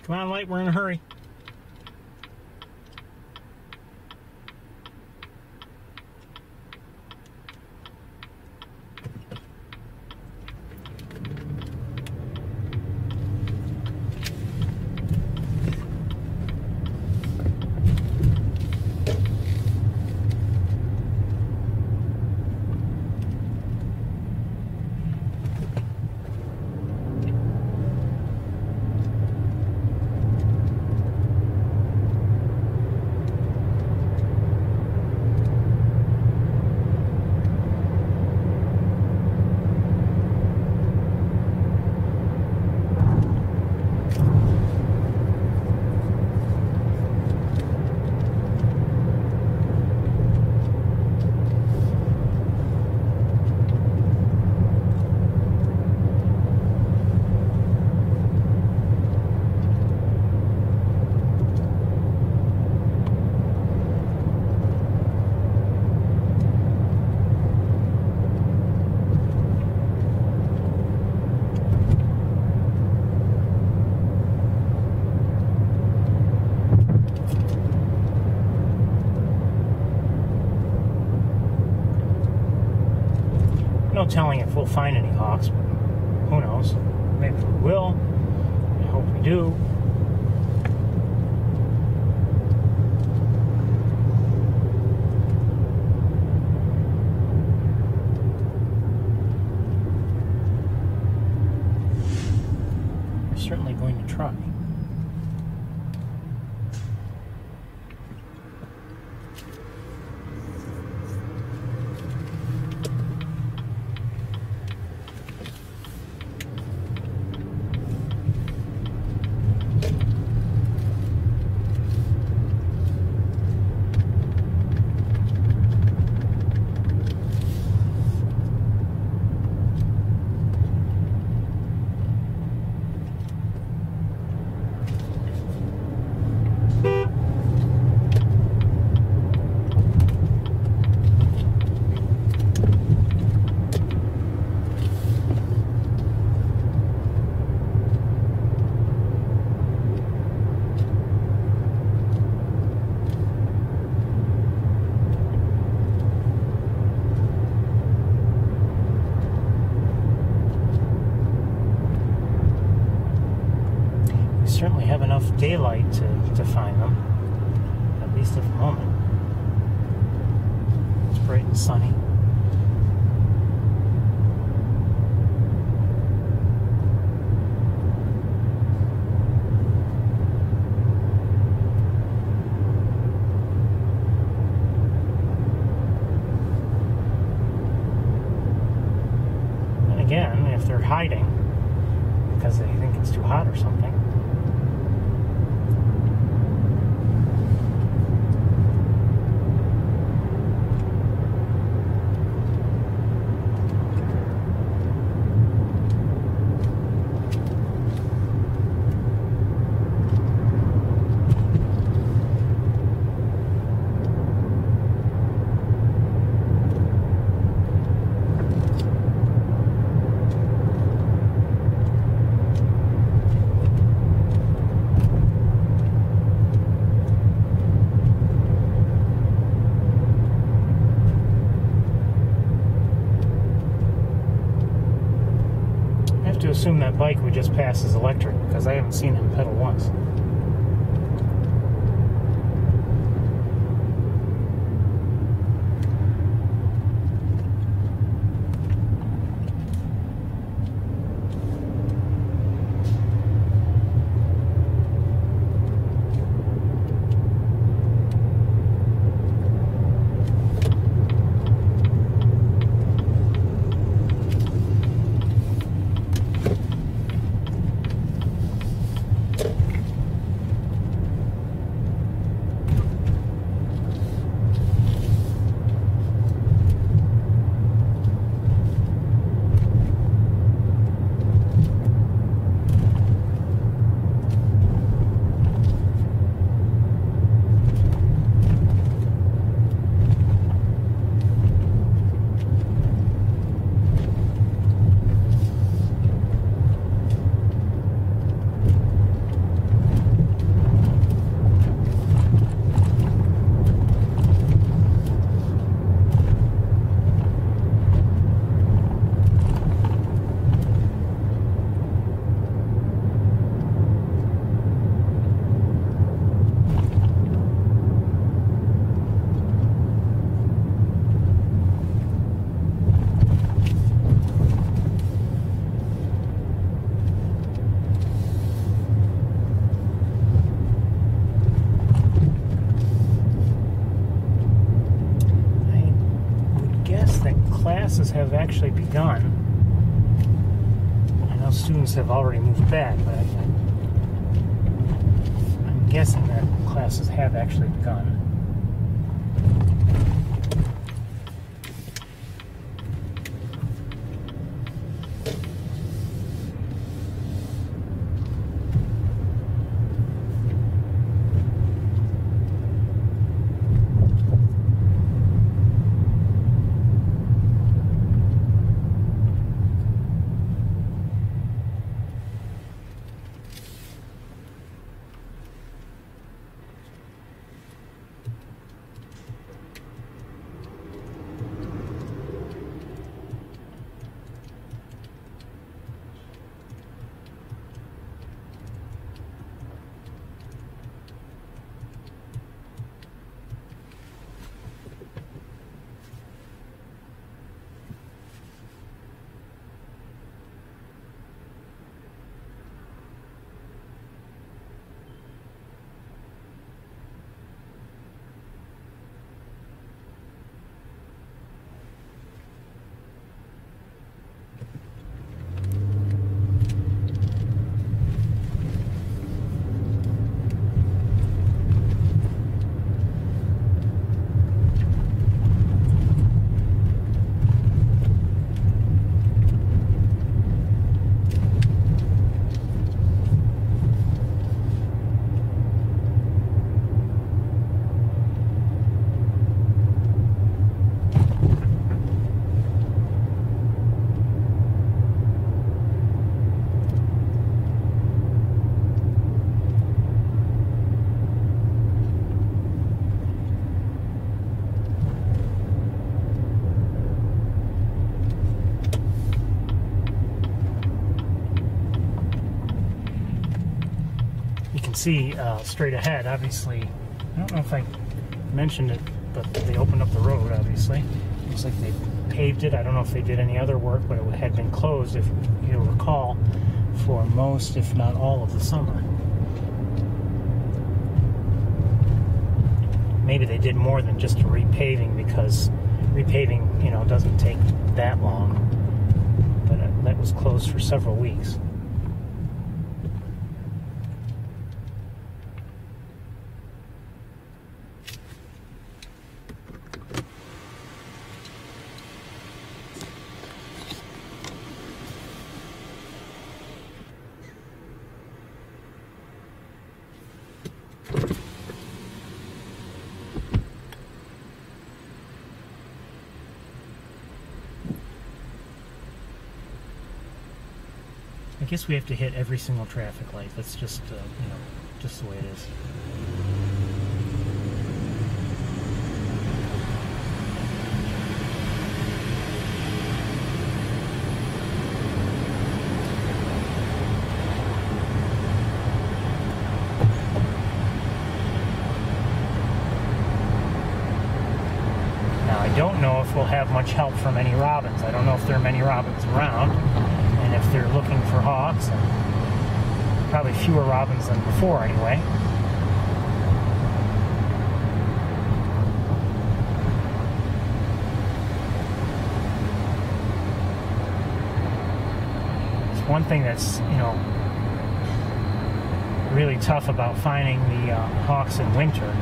Come on, light, we're in a hurry. No telling if we'll find any hawks, but who knows? Maybe we will. I hope we do. We're certainly going to try. Certainly have enough daylight to find them, at least at the moment. It's bright and sunny. again if they're hiding because they think it's too hot or something. To assume that bike we just passed is electric because I haven't seen him pedal once. Classes have actually begun. I know students have already moved back, but I'm guessing that classes have actually begun. See straight ahead, obviously. I don't know if I mentioned it, but they opened up the road, obviously. Looks like they paved it. I don't know if they did any other work, but it had been closed, if you'll recall, for most, if not all, of the summer. Maybe they did more than just a repaving, because repaving, you know, doesn't take that long. But that was closed for several weeks. I guess we have to hit every single traffic light. That's just, you know, just the way it is. Now, I don't know if we'll have much help from any robins. I don't know if there are many robins around. And if they're looking for hawks, and probably fewer robins than before anyway. It's one thing that's, you know, really tough about finding the hawks in winter.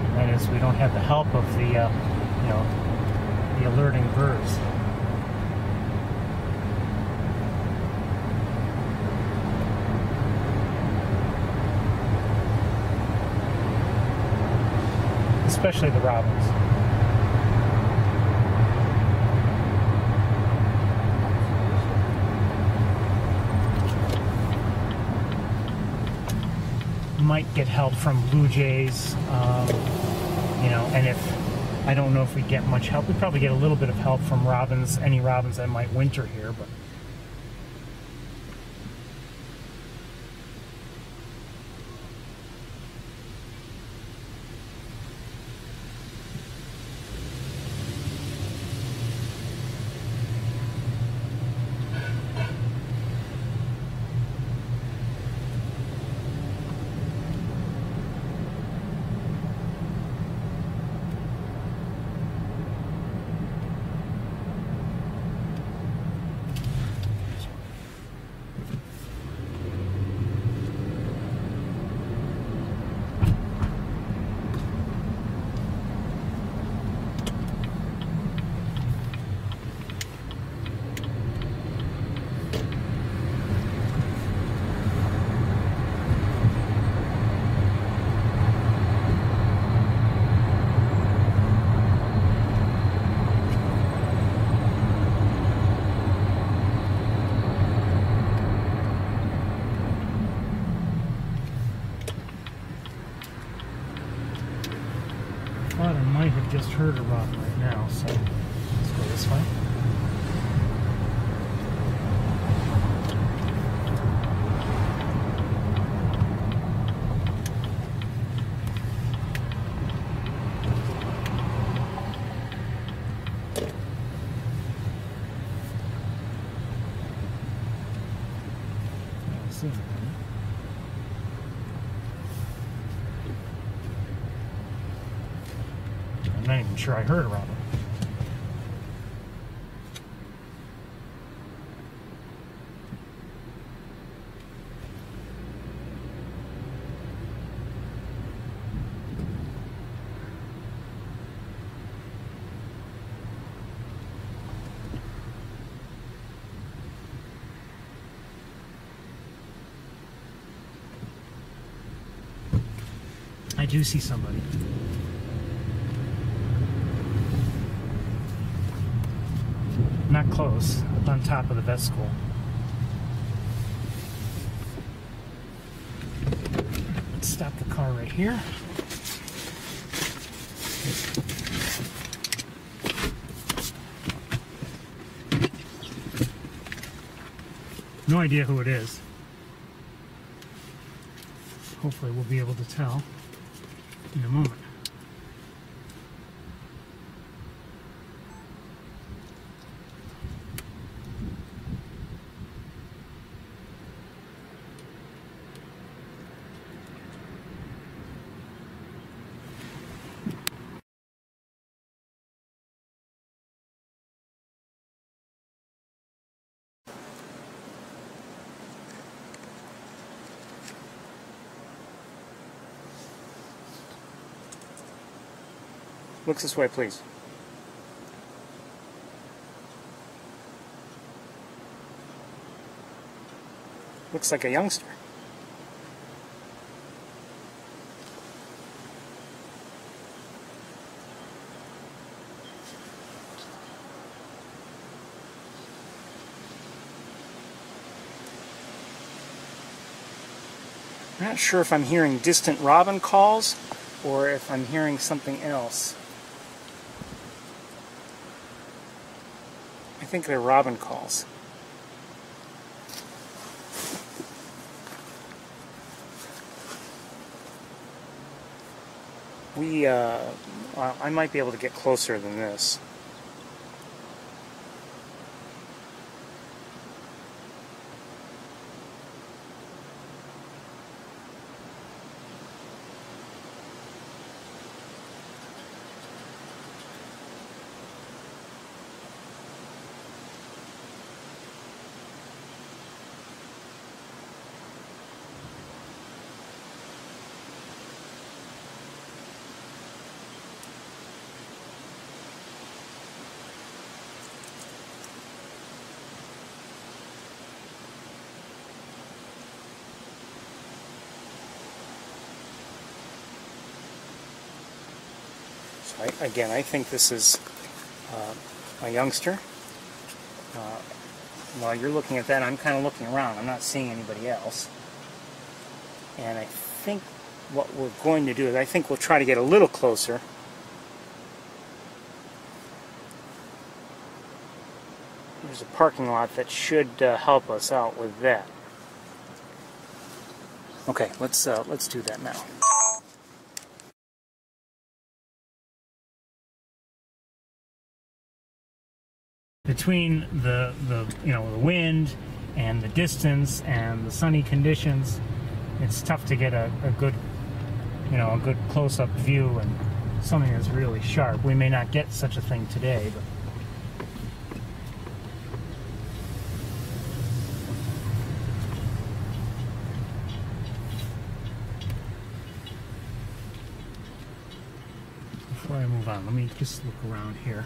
And that is we don't have the help of the, you know, the alerting birds. Especially the robins. Might get help from blue jays, you know, and if I don't know if we get much help. We probably get a little bit of help from robins, any robins that might winter here, but I thought I might have just heard a robin right now, so let's go this way. See anything. I'm not even sure I heard a robin. I do see somebody. Not close, up on top of the vet school. Let's stop the car right here. No idea who it is. Hopefully we'll be able to tell in a moment. Look this way, please. Looks like a youngster. I'm not sure if I'm hearing distant robin calls or if I'm hearing something else. I think they're robin calls. I might be able to get closer than this. Again, I think this is a youngster. While you're looking at that, I'm kind of looking around. I'm not seeing anybody else. And I think what we're going to do is I think we'll try to get a little closer. There's a parking lot that should help us out with that. Okay, let's do that now. Between the wind and the distance and the sunny conditions, it's tough to get a good close-up view and something that's really sharp. We may not get such a thing today, but before I move on, let me just look around here.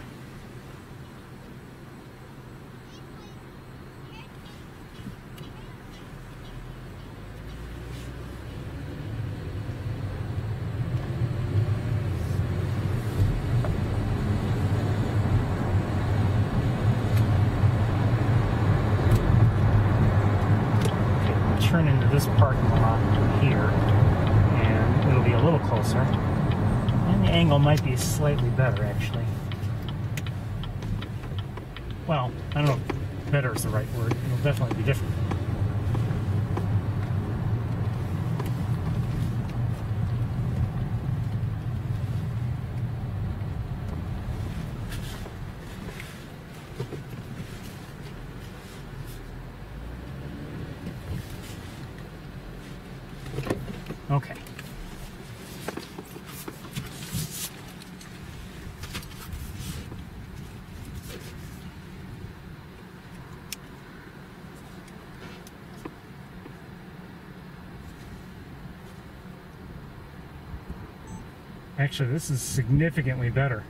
Turn into this parking lot here, and it'll be a little closer, and the angle might be slightly better, actually. Well, I don't know if better is the right word. It'll definitely be different. Okay. Actually, this is significantly better.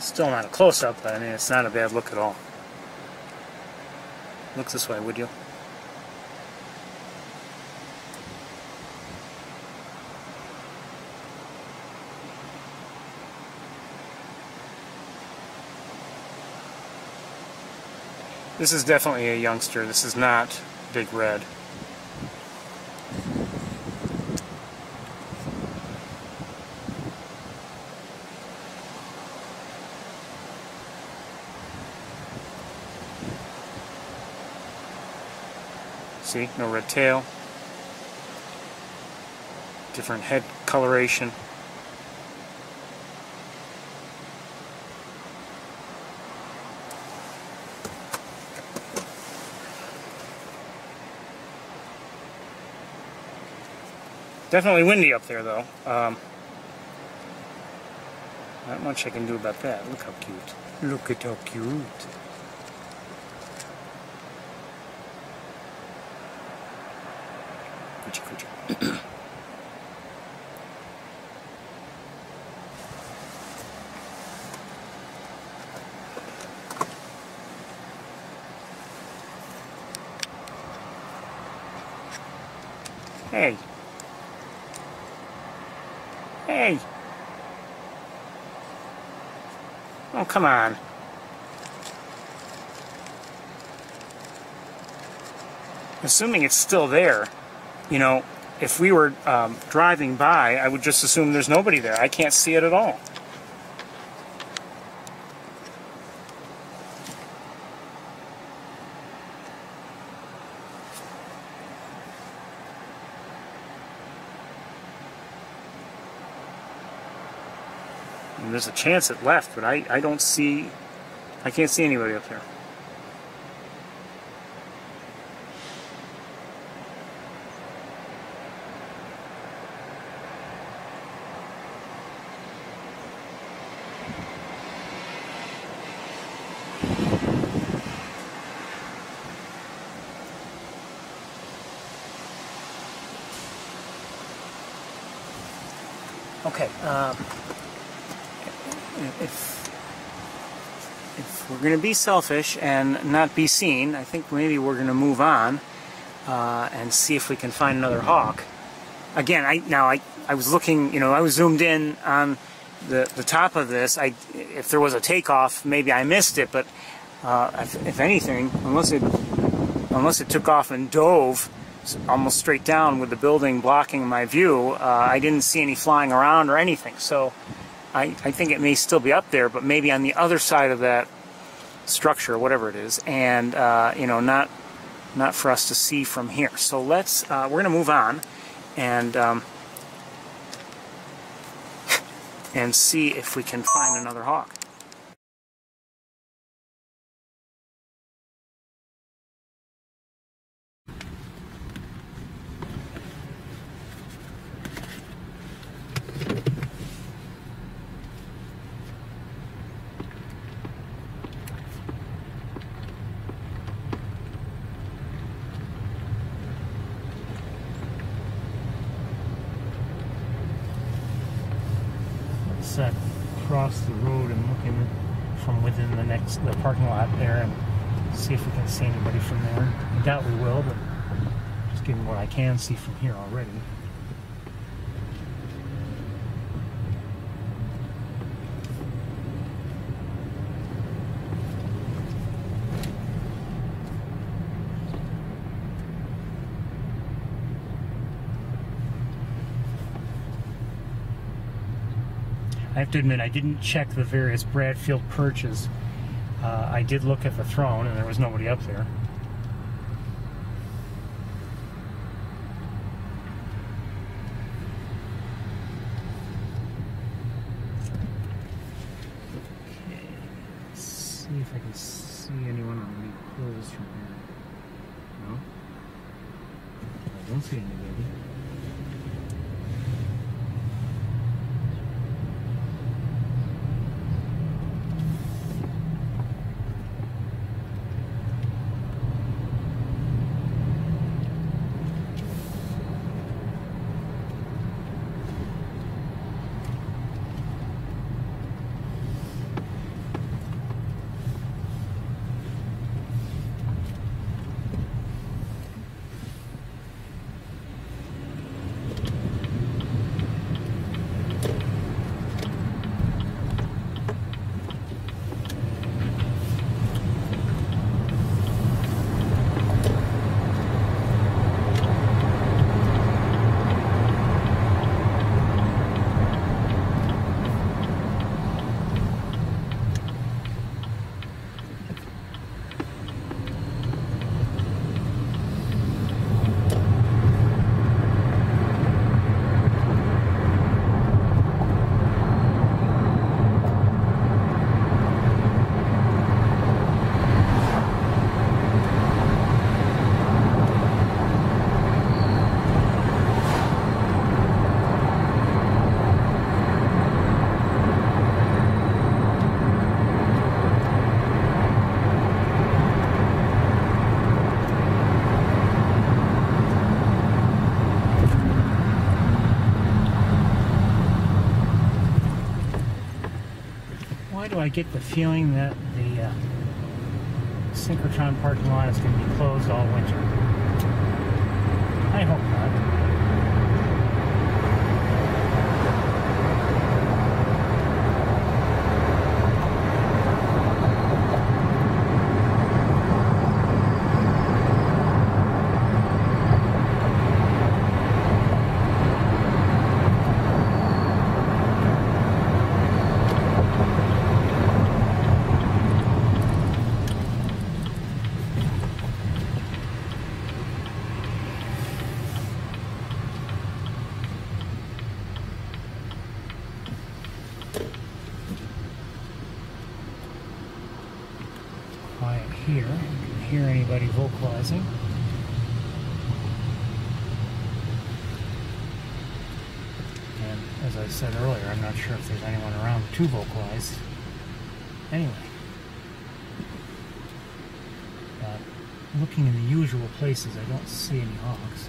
Still not a close-up, but I mean, it's not a bad look at all. Look this way, would you? This is definitely a youngster. This is not Big Red. See, no red tail, different head coloration. Definitely windy up there, though. Not much I can do about that. Look how cute. Look at how cute. Coochie coochie. Hey. Hey. Oh, come on. Assuming it's still there, you know, if we were driving by, I would just assume there's nobody there. I can't see it at all. And there's a chance it left, but I don't see, I can't see anybody up there. Okay, if we're going to be selfish and not be seen, I think maybe we're going to move on and see if we can find another hawk. Again, I was looking, you know, I was zoomed in on the top of this. If there was a takeoff, maybe I missed it, but if anything, unless it took off and dove almost straight down with the building blocking my view, I didn't see any flying around or anything. So I think it may still be up there, but maybe on the other side of that structure, whatever it is, and you know, not for us to see from here. So let's we're going to move on and see if we can find another hawk. Across the road and looking from within the parking lot there and see if we can see anybody from there. I doubt we will, but just given what I can see from here already. I have to admit, I didn't check the various Bradfield perches. I did look at the throne, and there was nobody up there. Okay, let's see if I can see anyone on the hills from here. No? I don't see anybody. I get the feeling that the synchrotron parking lot is going to be closed all winter. I hope not. Quiet here. I can hear anybody vocalizing. And as I said earlier, I'm not sure if there's anyone around to vocalize. Anyway. But looking in the usual places, I don't see any hogs.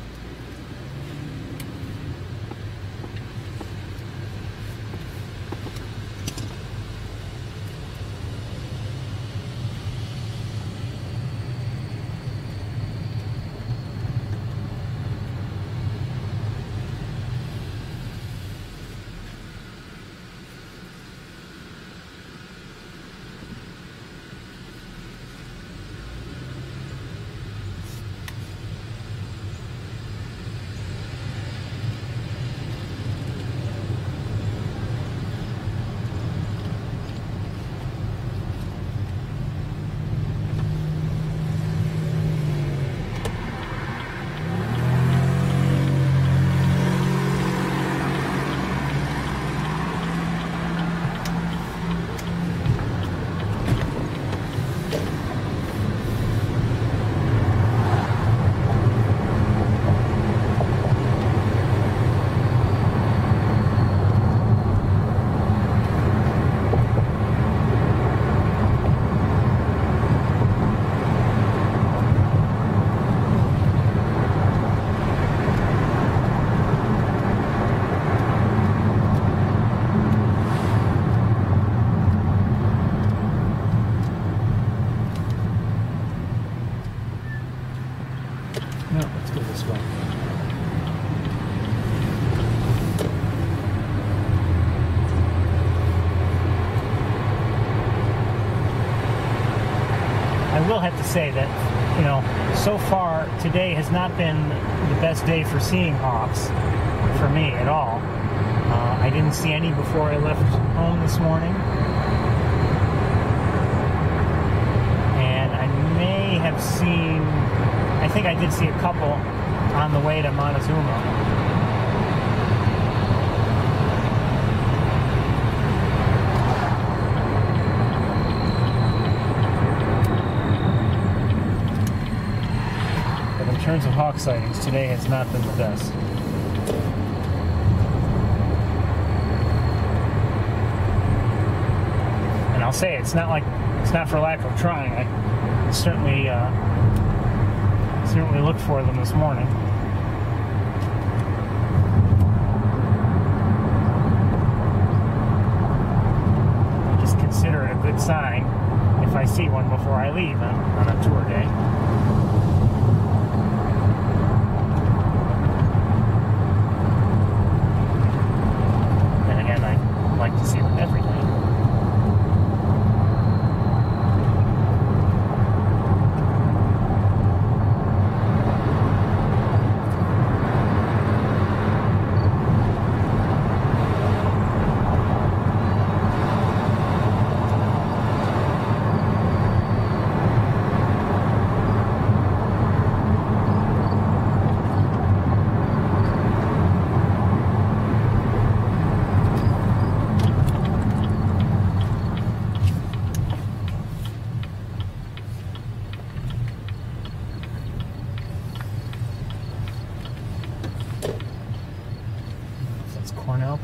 No, let's go this way. I will have to say that, you know, so far today has not been the best day for seeing hawks for me at all. I didn't see any before I left home this morning. And I may have seen, I think I did see a couple on the way to Montezuma. In terms of hawk sightings, today has not been the best. And I'll say it's not for lack of trying. I certainly looked for them this morning. I just consider it a good sign if I see one before I leave on a tour day. Like to see them every day.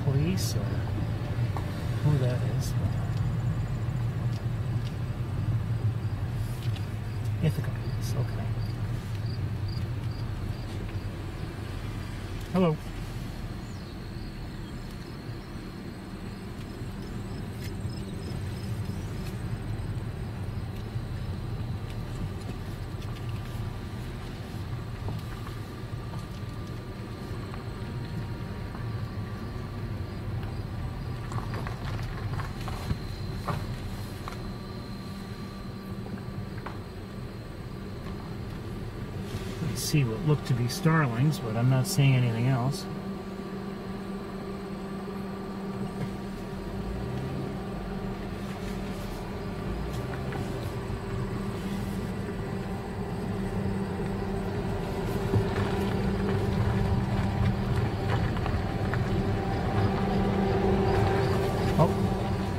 Police or who that is. Ithaca Police, okay. Hello. see what look to be starlings, but I'm not seeing anything else.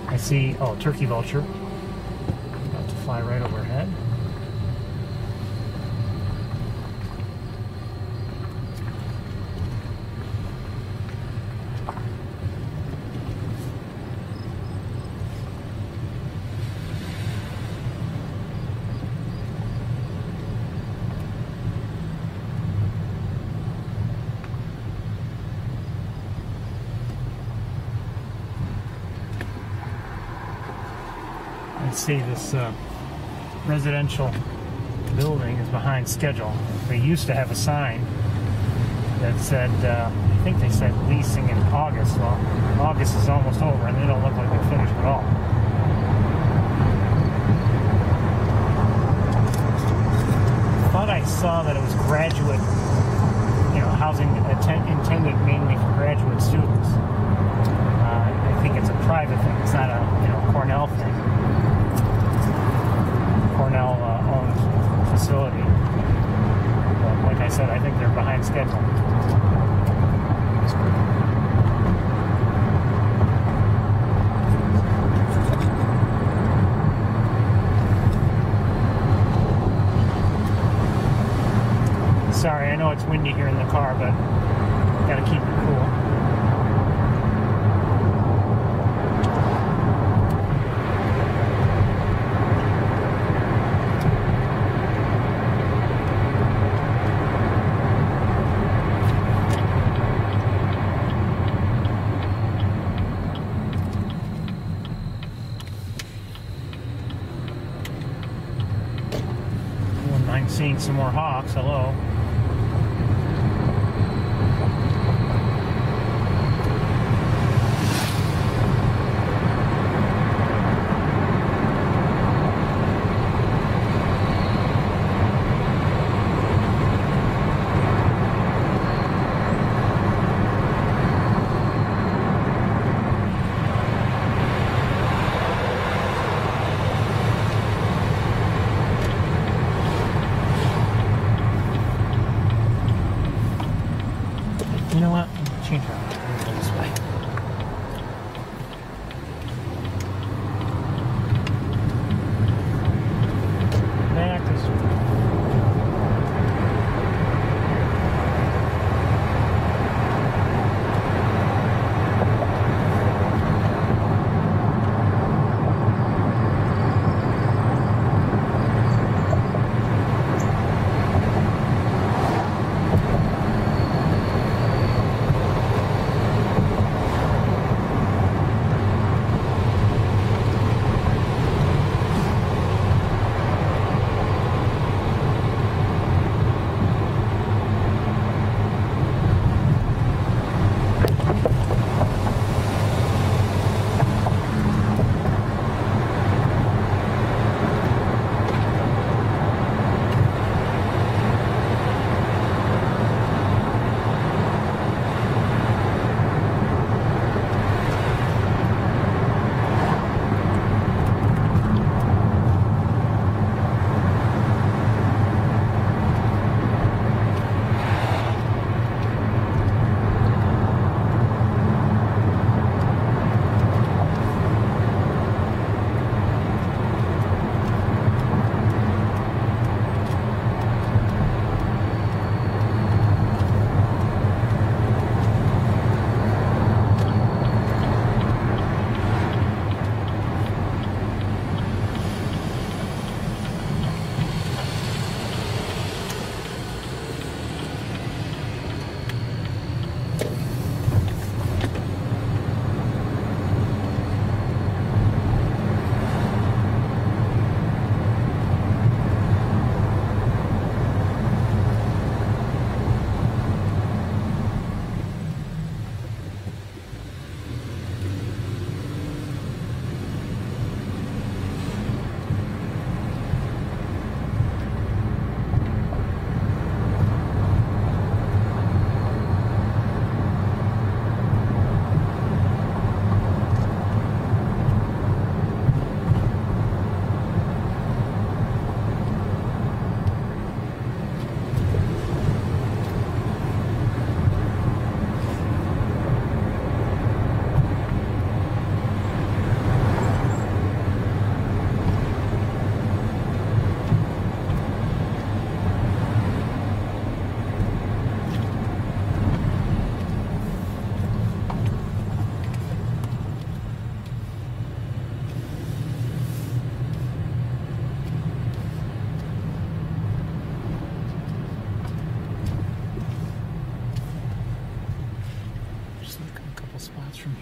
I see, oh, turkey vulture about to fly right overhead. See, this residential building is behind schedule. They used to have a sign that said, I think they said leasing in August. Well, August is almost over and they don't look like they're finished at all. Thought I saw that it was graduate, housing intended mainly for graduate students. I think it's a private thing. It's not a Cornell thing. Cornell-owned facility. But like I said, I think they're behind schedule. Sorry, I know it's windy here in the car, but gotta keep it cool. Seeing some more hawks. Hello.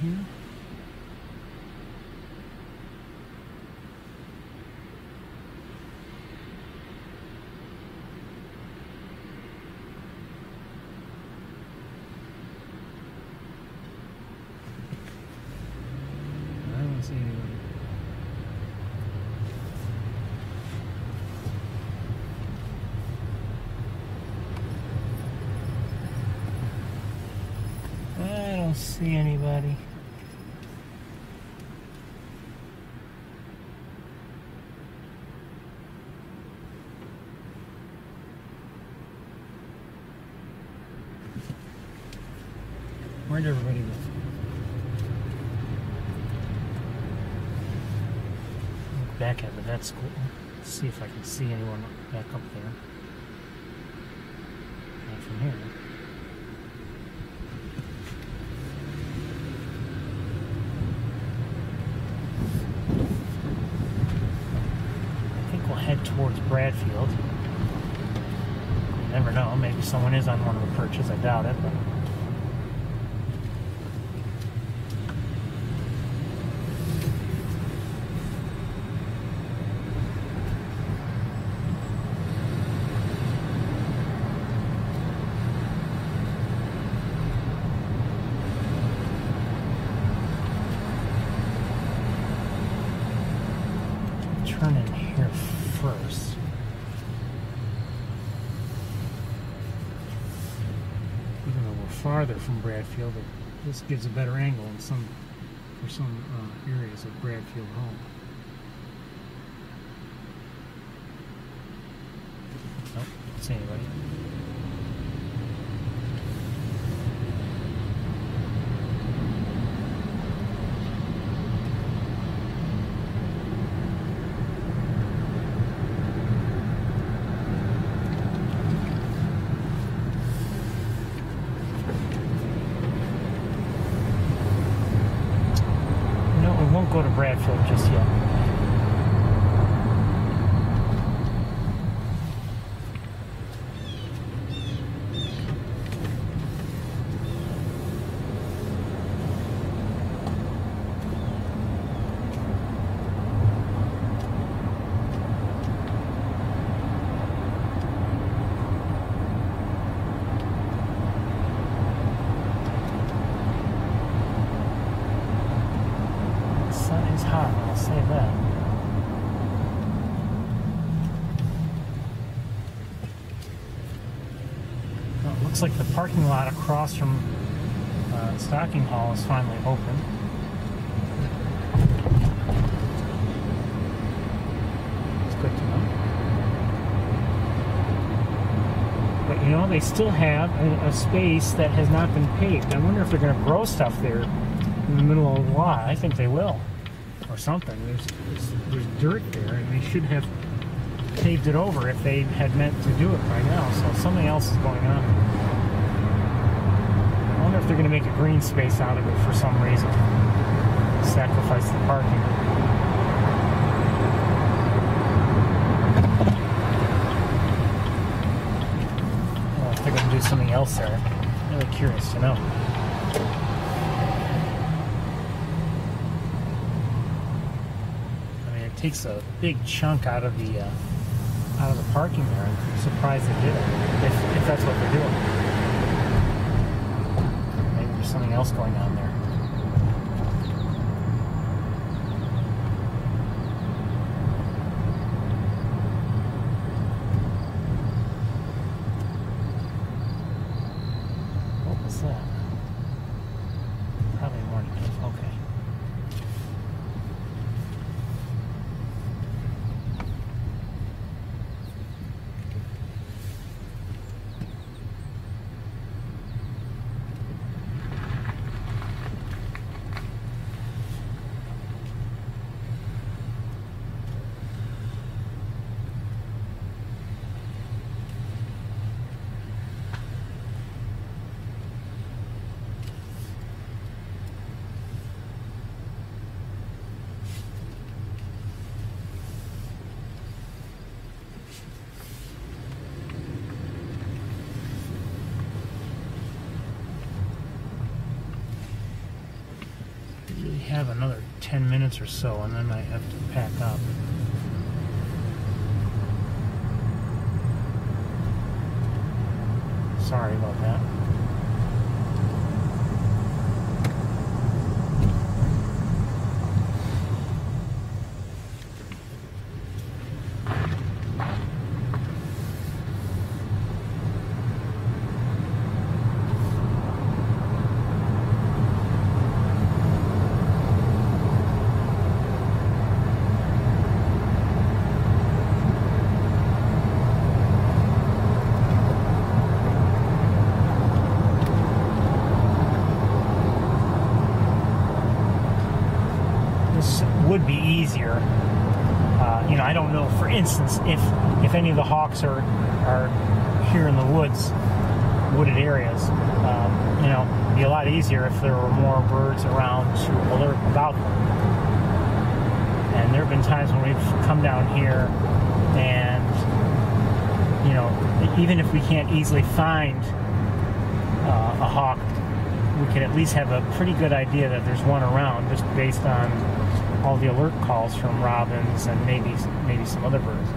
here. I don't see anybody. I don't see anybody. Where'd everybody go? Look back at the vet school. See if I can see anyone back up there. Not from here. I think we'll head towards Bradfield. You never know. Maybe someone is on one of the perches. I doubt it, but. Turn in here first. Even though we're farther from Bradfield, this gives a better angle in some areas of Bradfield home. Nope, don't see anybody. Won't go to Bradfield just yet. Hot, I'll say that. Well, it looks like the parking lot across from Stocking Hall is finally open. It's good to know. But you know, they still have a space that has not been paved. I wonder if they're going to grow stuff there in the middle of the lot. I think they will. Or something. There's dirt there, and they should have paved it over if they had meant to do it by now. So something else is going on. I wonder if they're going to make a green space out of it for some reason. Sacrifice the parking. Well, if they're going to do something else there, I'm really curious to know. Takes a big chunk out of the parking there. I'm surprised they did it, if that's what they're doing. Maybe there's something else going on there. What was that? Probably a morning shift. Okay. 10 minutes or so, and then I have to pack up. Sorry about that. Would be easier. You know, I don't know, for instance, if any of the hawks are here in the woods, wooded areas, you know, it'd be a lot easier if there were more birds around to alert about them. And there have been times when we've come down here and, you know, even if we can't easily find a hawk, we can at least have a pretty good idea that there's one around, just based on all the alert calls from robins and maybe some other birds.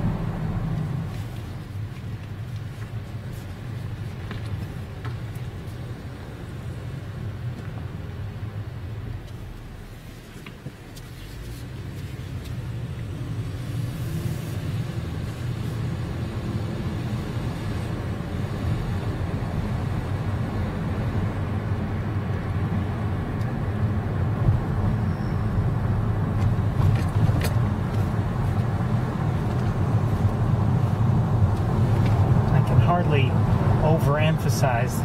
Hardly overemphasize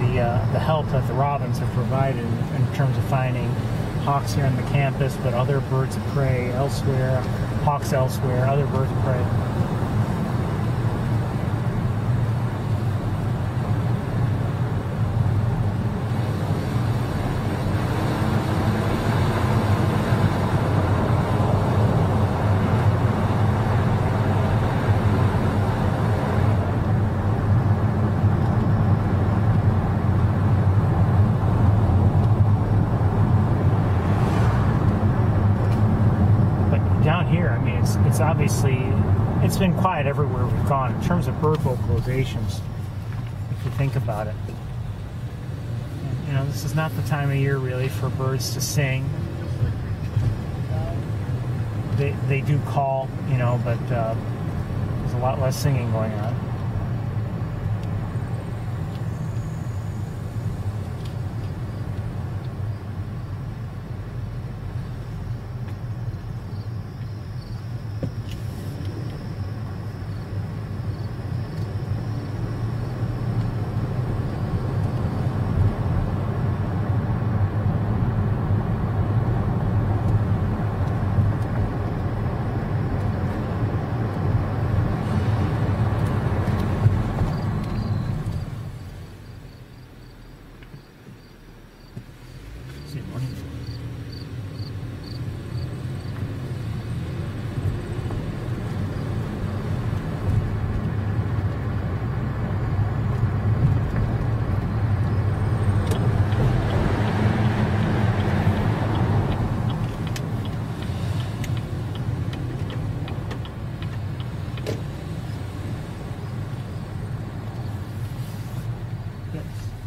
the help that the robins have provided in terms of finding hawks here on the campus, but other birds of prey elsewhere, hawks elsewhere, other birds of prey. It's obviously, it's been quiet everywhere we've gone in terms of bird vocalizations, if you think about it. You know, this is not the time of year really for birds to sing. They do call, you know, but there's a lot less singing going on.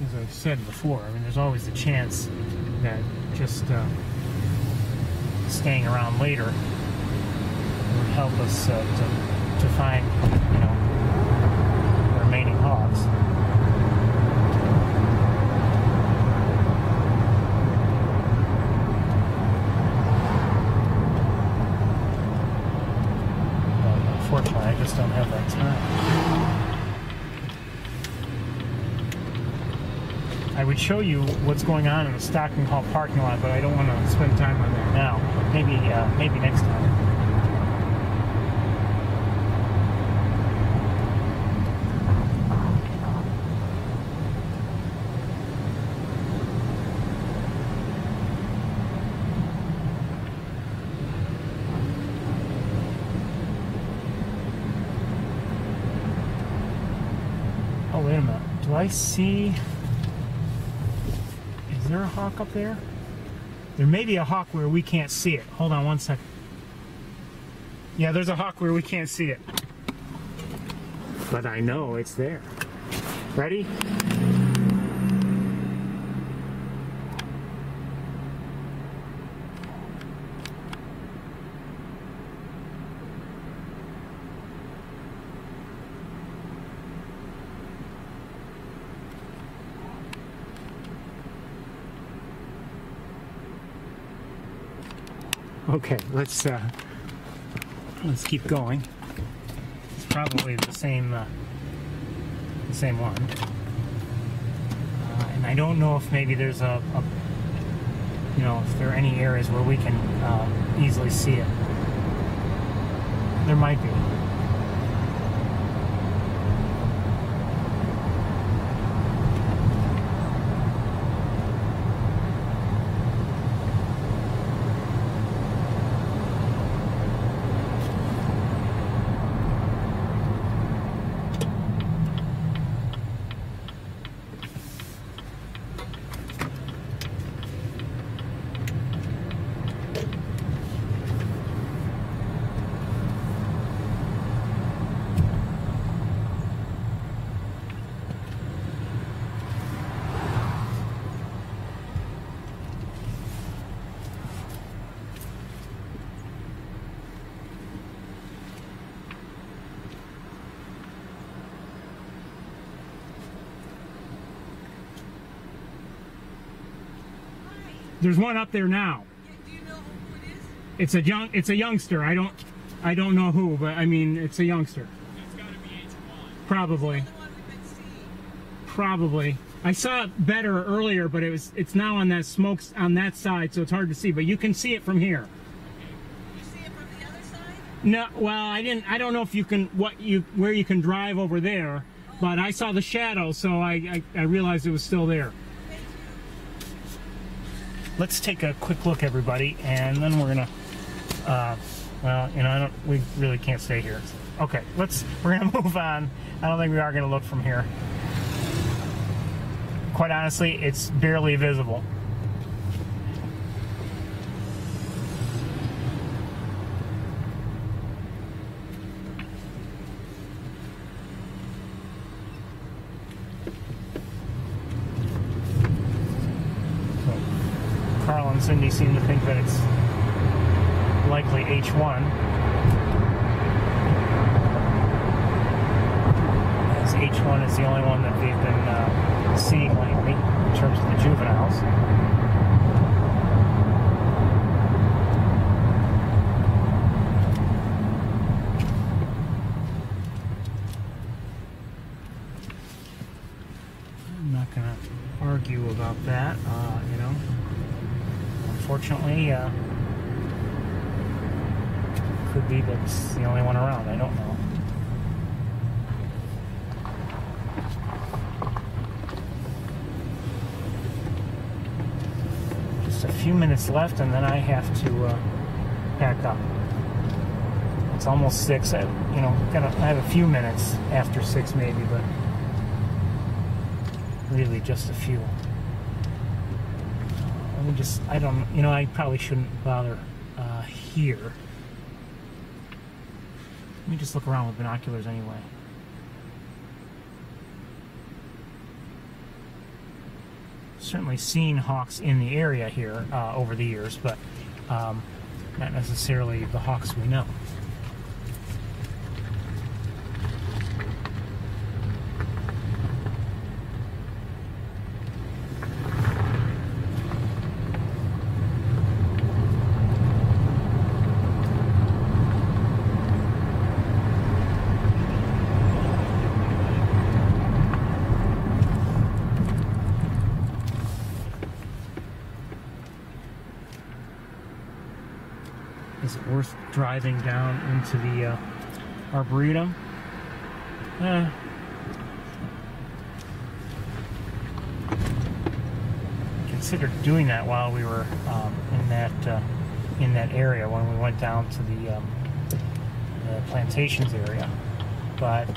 As I've said before, I mean, there's always the chance that just staying around later would help us to find, you know, the remaining hawks. But unfortunately, I just don't have that time. I would show you what's going on in the Stockton Hall parking lot, but I don't want to spend time on that now. Maybe next time. Oh, wait a minute. Do I see... Is there a hawk up there? There may be a hawk where we can't see it. Hold on one second. Yeah, there's a hawk where we can't see it. But I know it's there. Ready? Okay, let's keep going. It's probably the same one. And I don't know if maybe there's a you know, if there are any areas where we can easily see it. There might be. There's one up there now. Do you know who it is? It's a youngster. I don't know who, but I mean it's a youngster. It's got to be H1. Probably. It's the one we've been seeing. Probably. I saw it better earlier, but it's now on that smokes on that side, so it's hard to see. But you can see it from here. You see it from the other side? No, well, I don't know if you can where you can drive over there, but I saw the shadow, so I realized it was still there. Let's take a quick look, everybody, and then we're gonna. Well, you know, we really can't stay here. Okay, we're gonna move on. I don't think we are gonna look from here. Quite honestly, it's barely visible. Carl and Cindy seem to think that it's likely H1. As H1 is the only one that they've been seeing lately in terms of the juveniles. I'm not going to argue about that, you know. Unfortunately, could be that it's the only one around. I don't know. Just a few minutes left, and then I have to pack up. It's almost 6. I have a few minutes after 6, maybe, but really just a few. I probably shouldn't bother here. Let me just look around with binoculars anyway. Certainly seen hawks in the area here over the years, but not necessarily the hawks we know. Is it worth driving down into the Arboretum? Considered doing that while we were in that area when we went down to the plantations area, but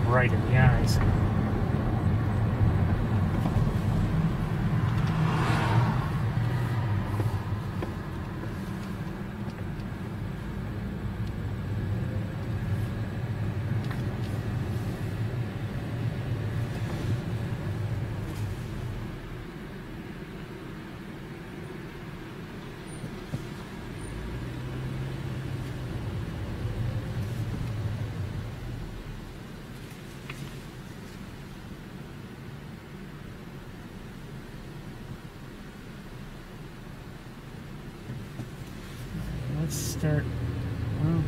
right in the eyes. Let's start. Well,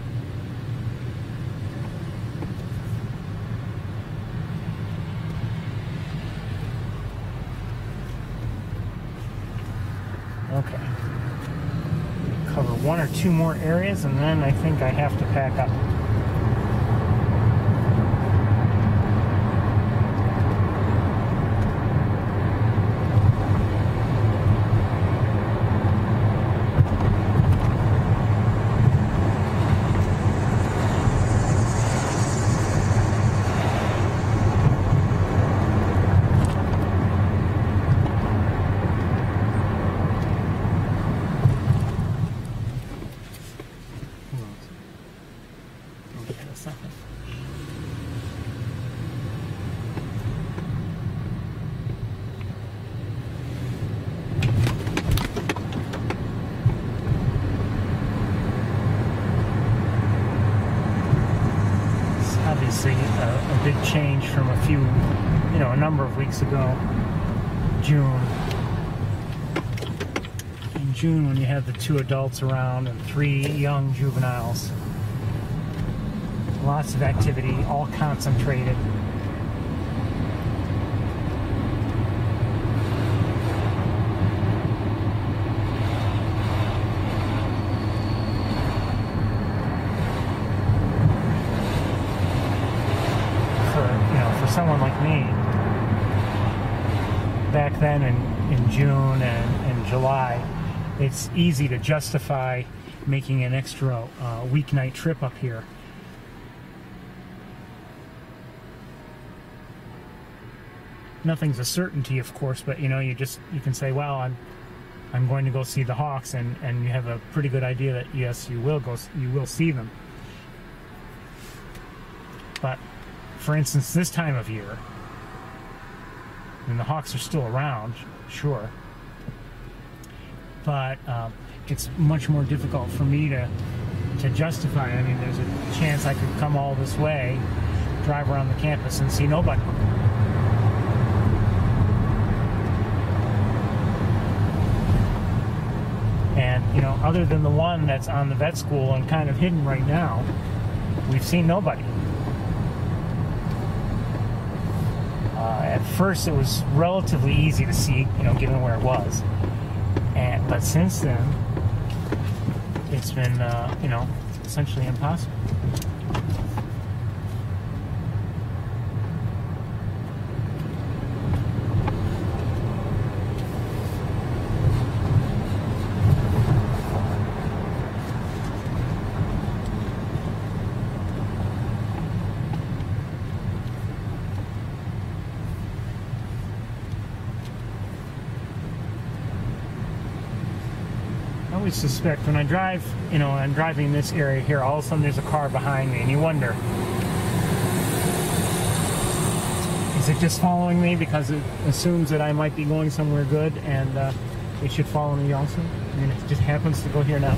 okay. Cover one or two more areas, and then I think I have to pack up. Obviously a big change from a number of weeks ago. June. In June, when you had the 2 adults around and 3 young juveniles. Lots of activity, all concentrated. For someone like me, back then in June and July, it's easy to justify making an extra weeknight trip up here. Nothing's a certainty, of course, but you can say, well, I'm going to go see the Hawks, and you have a pretty good idea that yes, you will see them. But for instance, this time of year, and the Hawks are still around, sure, but it's much more difficult for me to justify. I mean, there's a chance I could come all this way, drive around the campus, and see nobody. And, other than the one that's on the vet school and kind of hidden right now, we've seen nobody. At first, it was relatively easy to see, given where it was. But since then, it's been, essentially impossible. I always suspect when I drive, I'm driving in this area here, all of a sudden there's a car behind me, and you wonder, is it just following me because it assumes that I might be going somewhere good, and it should follow me also? I mean, it just happens to go here now.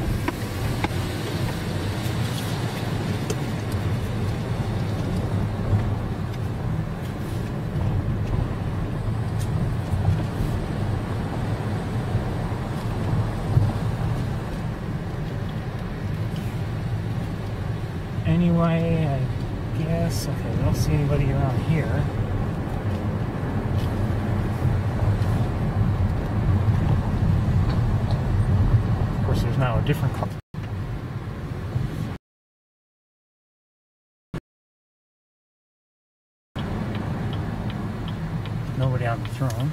Anyway, I guess, okay, I don't see anybody around here. Of course, there's now a different car. Nobody on the throne.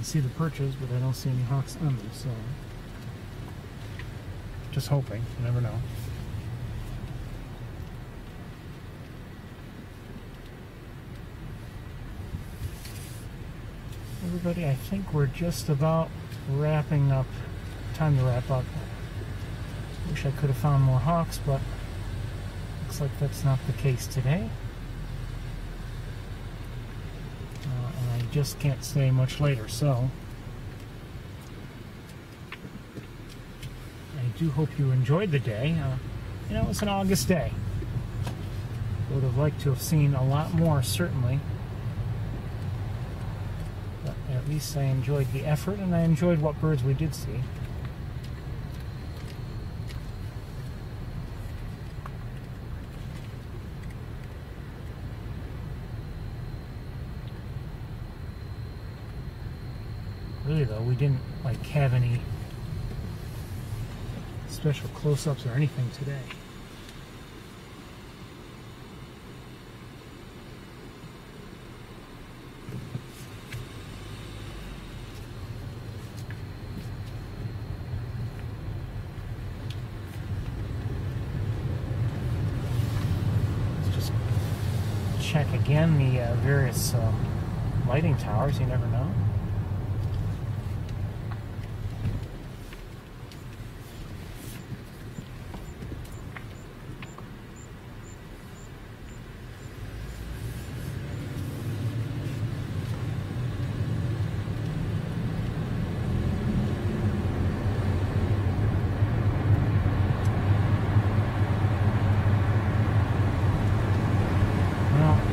can see the perches, but I don't see any hawks on them, so just hoping. You never know. Everybody, I think we're just about wrapping up. Time to wrap up. Wish I could have found more hawks, but looks like that's not the case today. And I just can't stay much later, so I do hope you enjoyed the day. You know, it was an August day. Would have liked to have seen a lot more, certainly. But at least I enjoyed the effort, and I enjoyed what birds we did see. Really though, we didn't like have any special close-ups or anything today. Let's just check again the various lighting towers, you never know.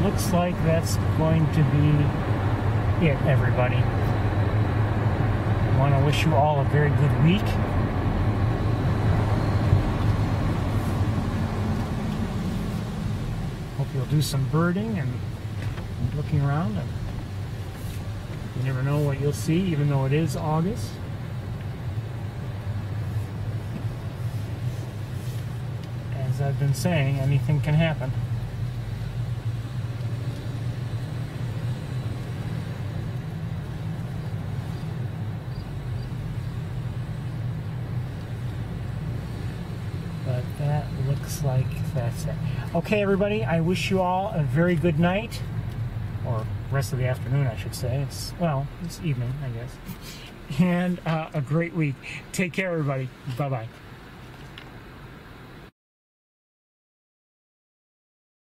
Looks like that's going to be it, everybody. I want to wish you all a very good week. Hope you'll do some birding and looking around. And you never know what you'll see, even though it is August. As I've been saying, anything can happen. But that looks like that's it. Okay, everybody, I wish you all a very good night, or rest of the afternoon, I should say. Well, it's evening, I guess. And a great week. Take care, everybody. Bye-bye.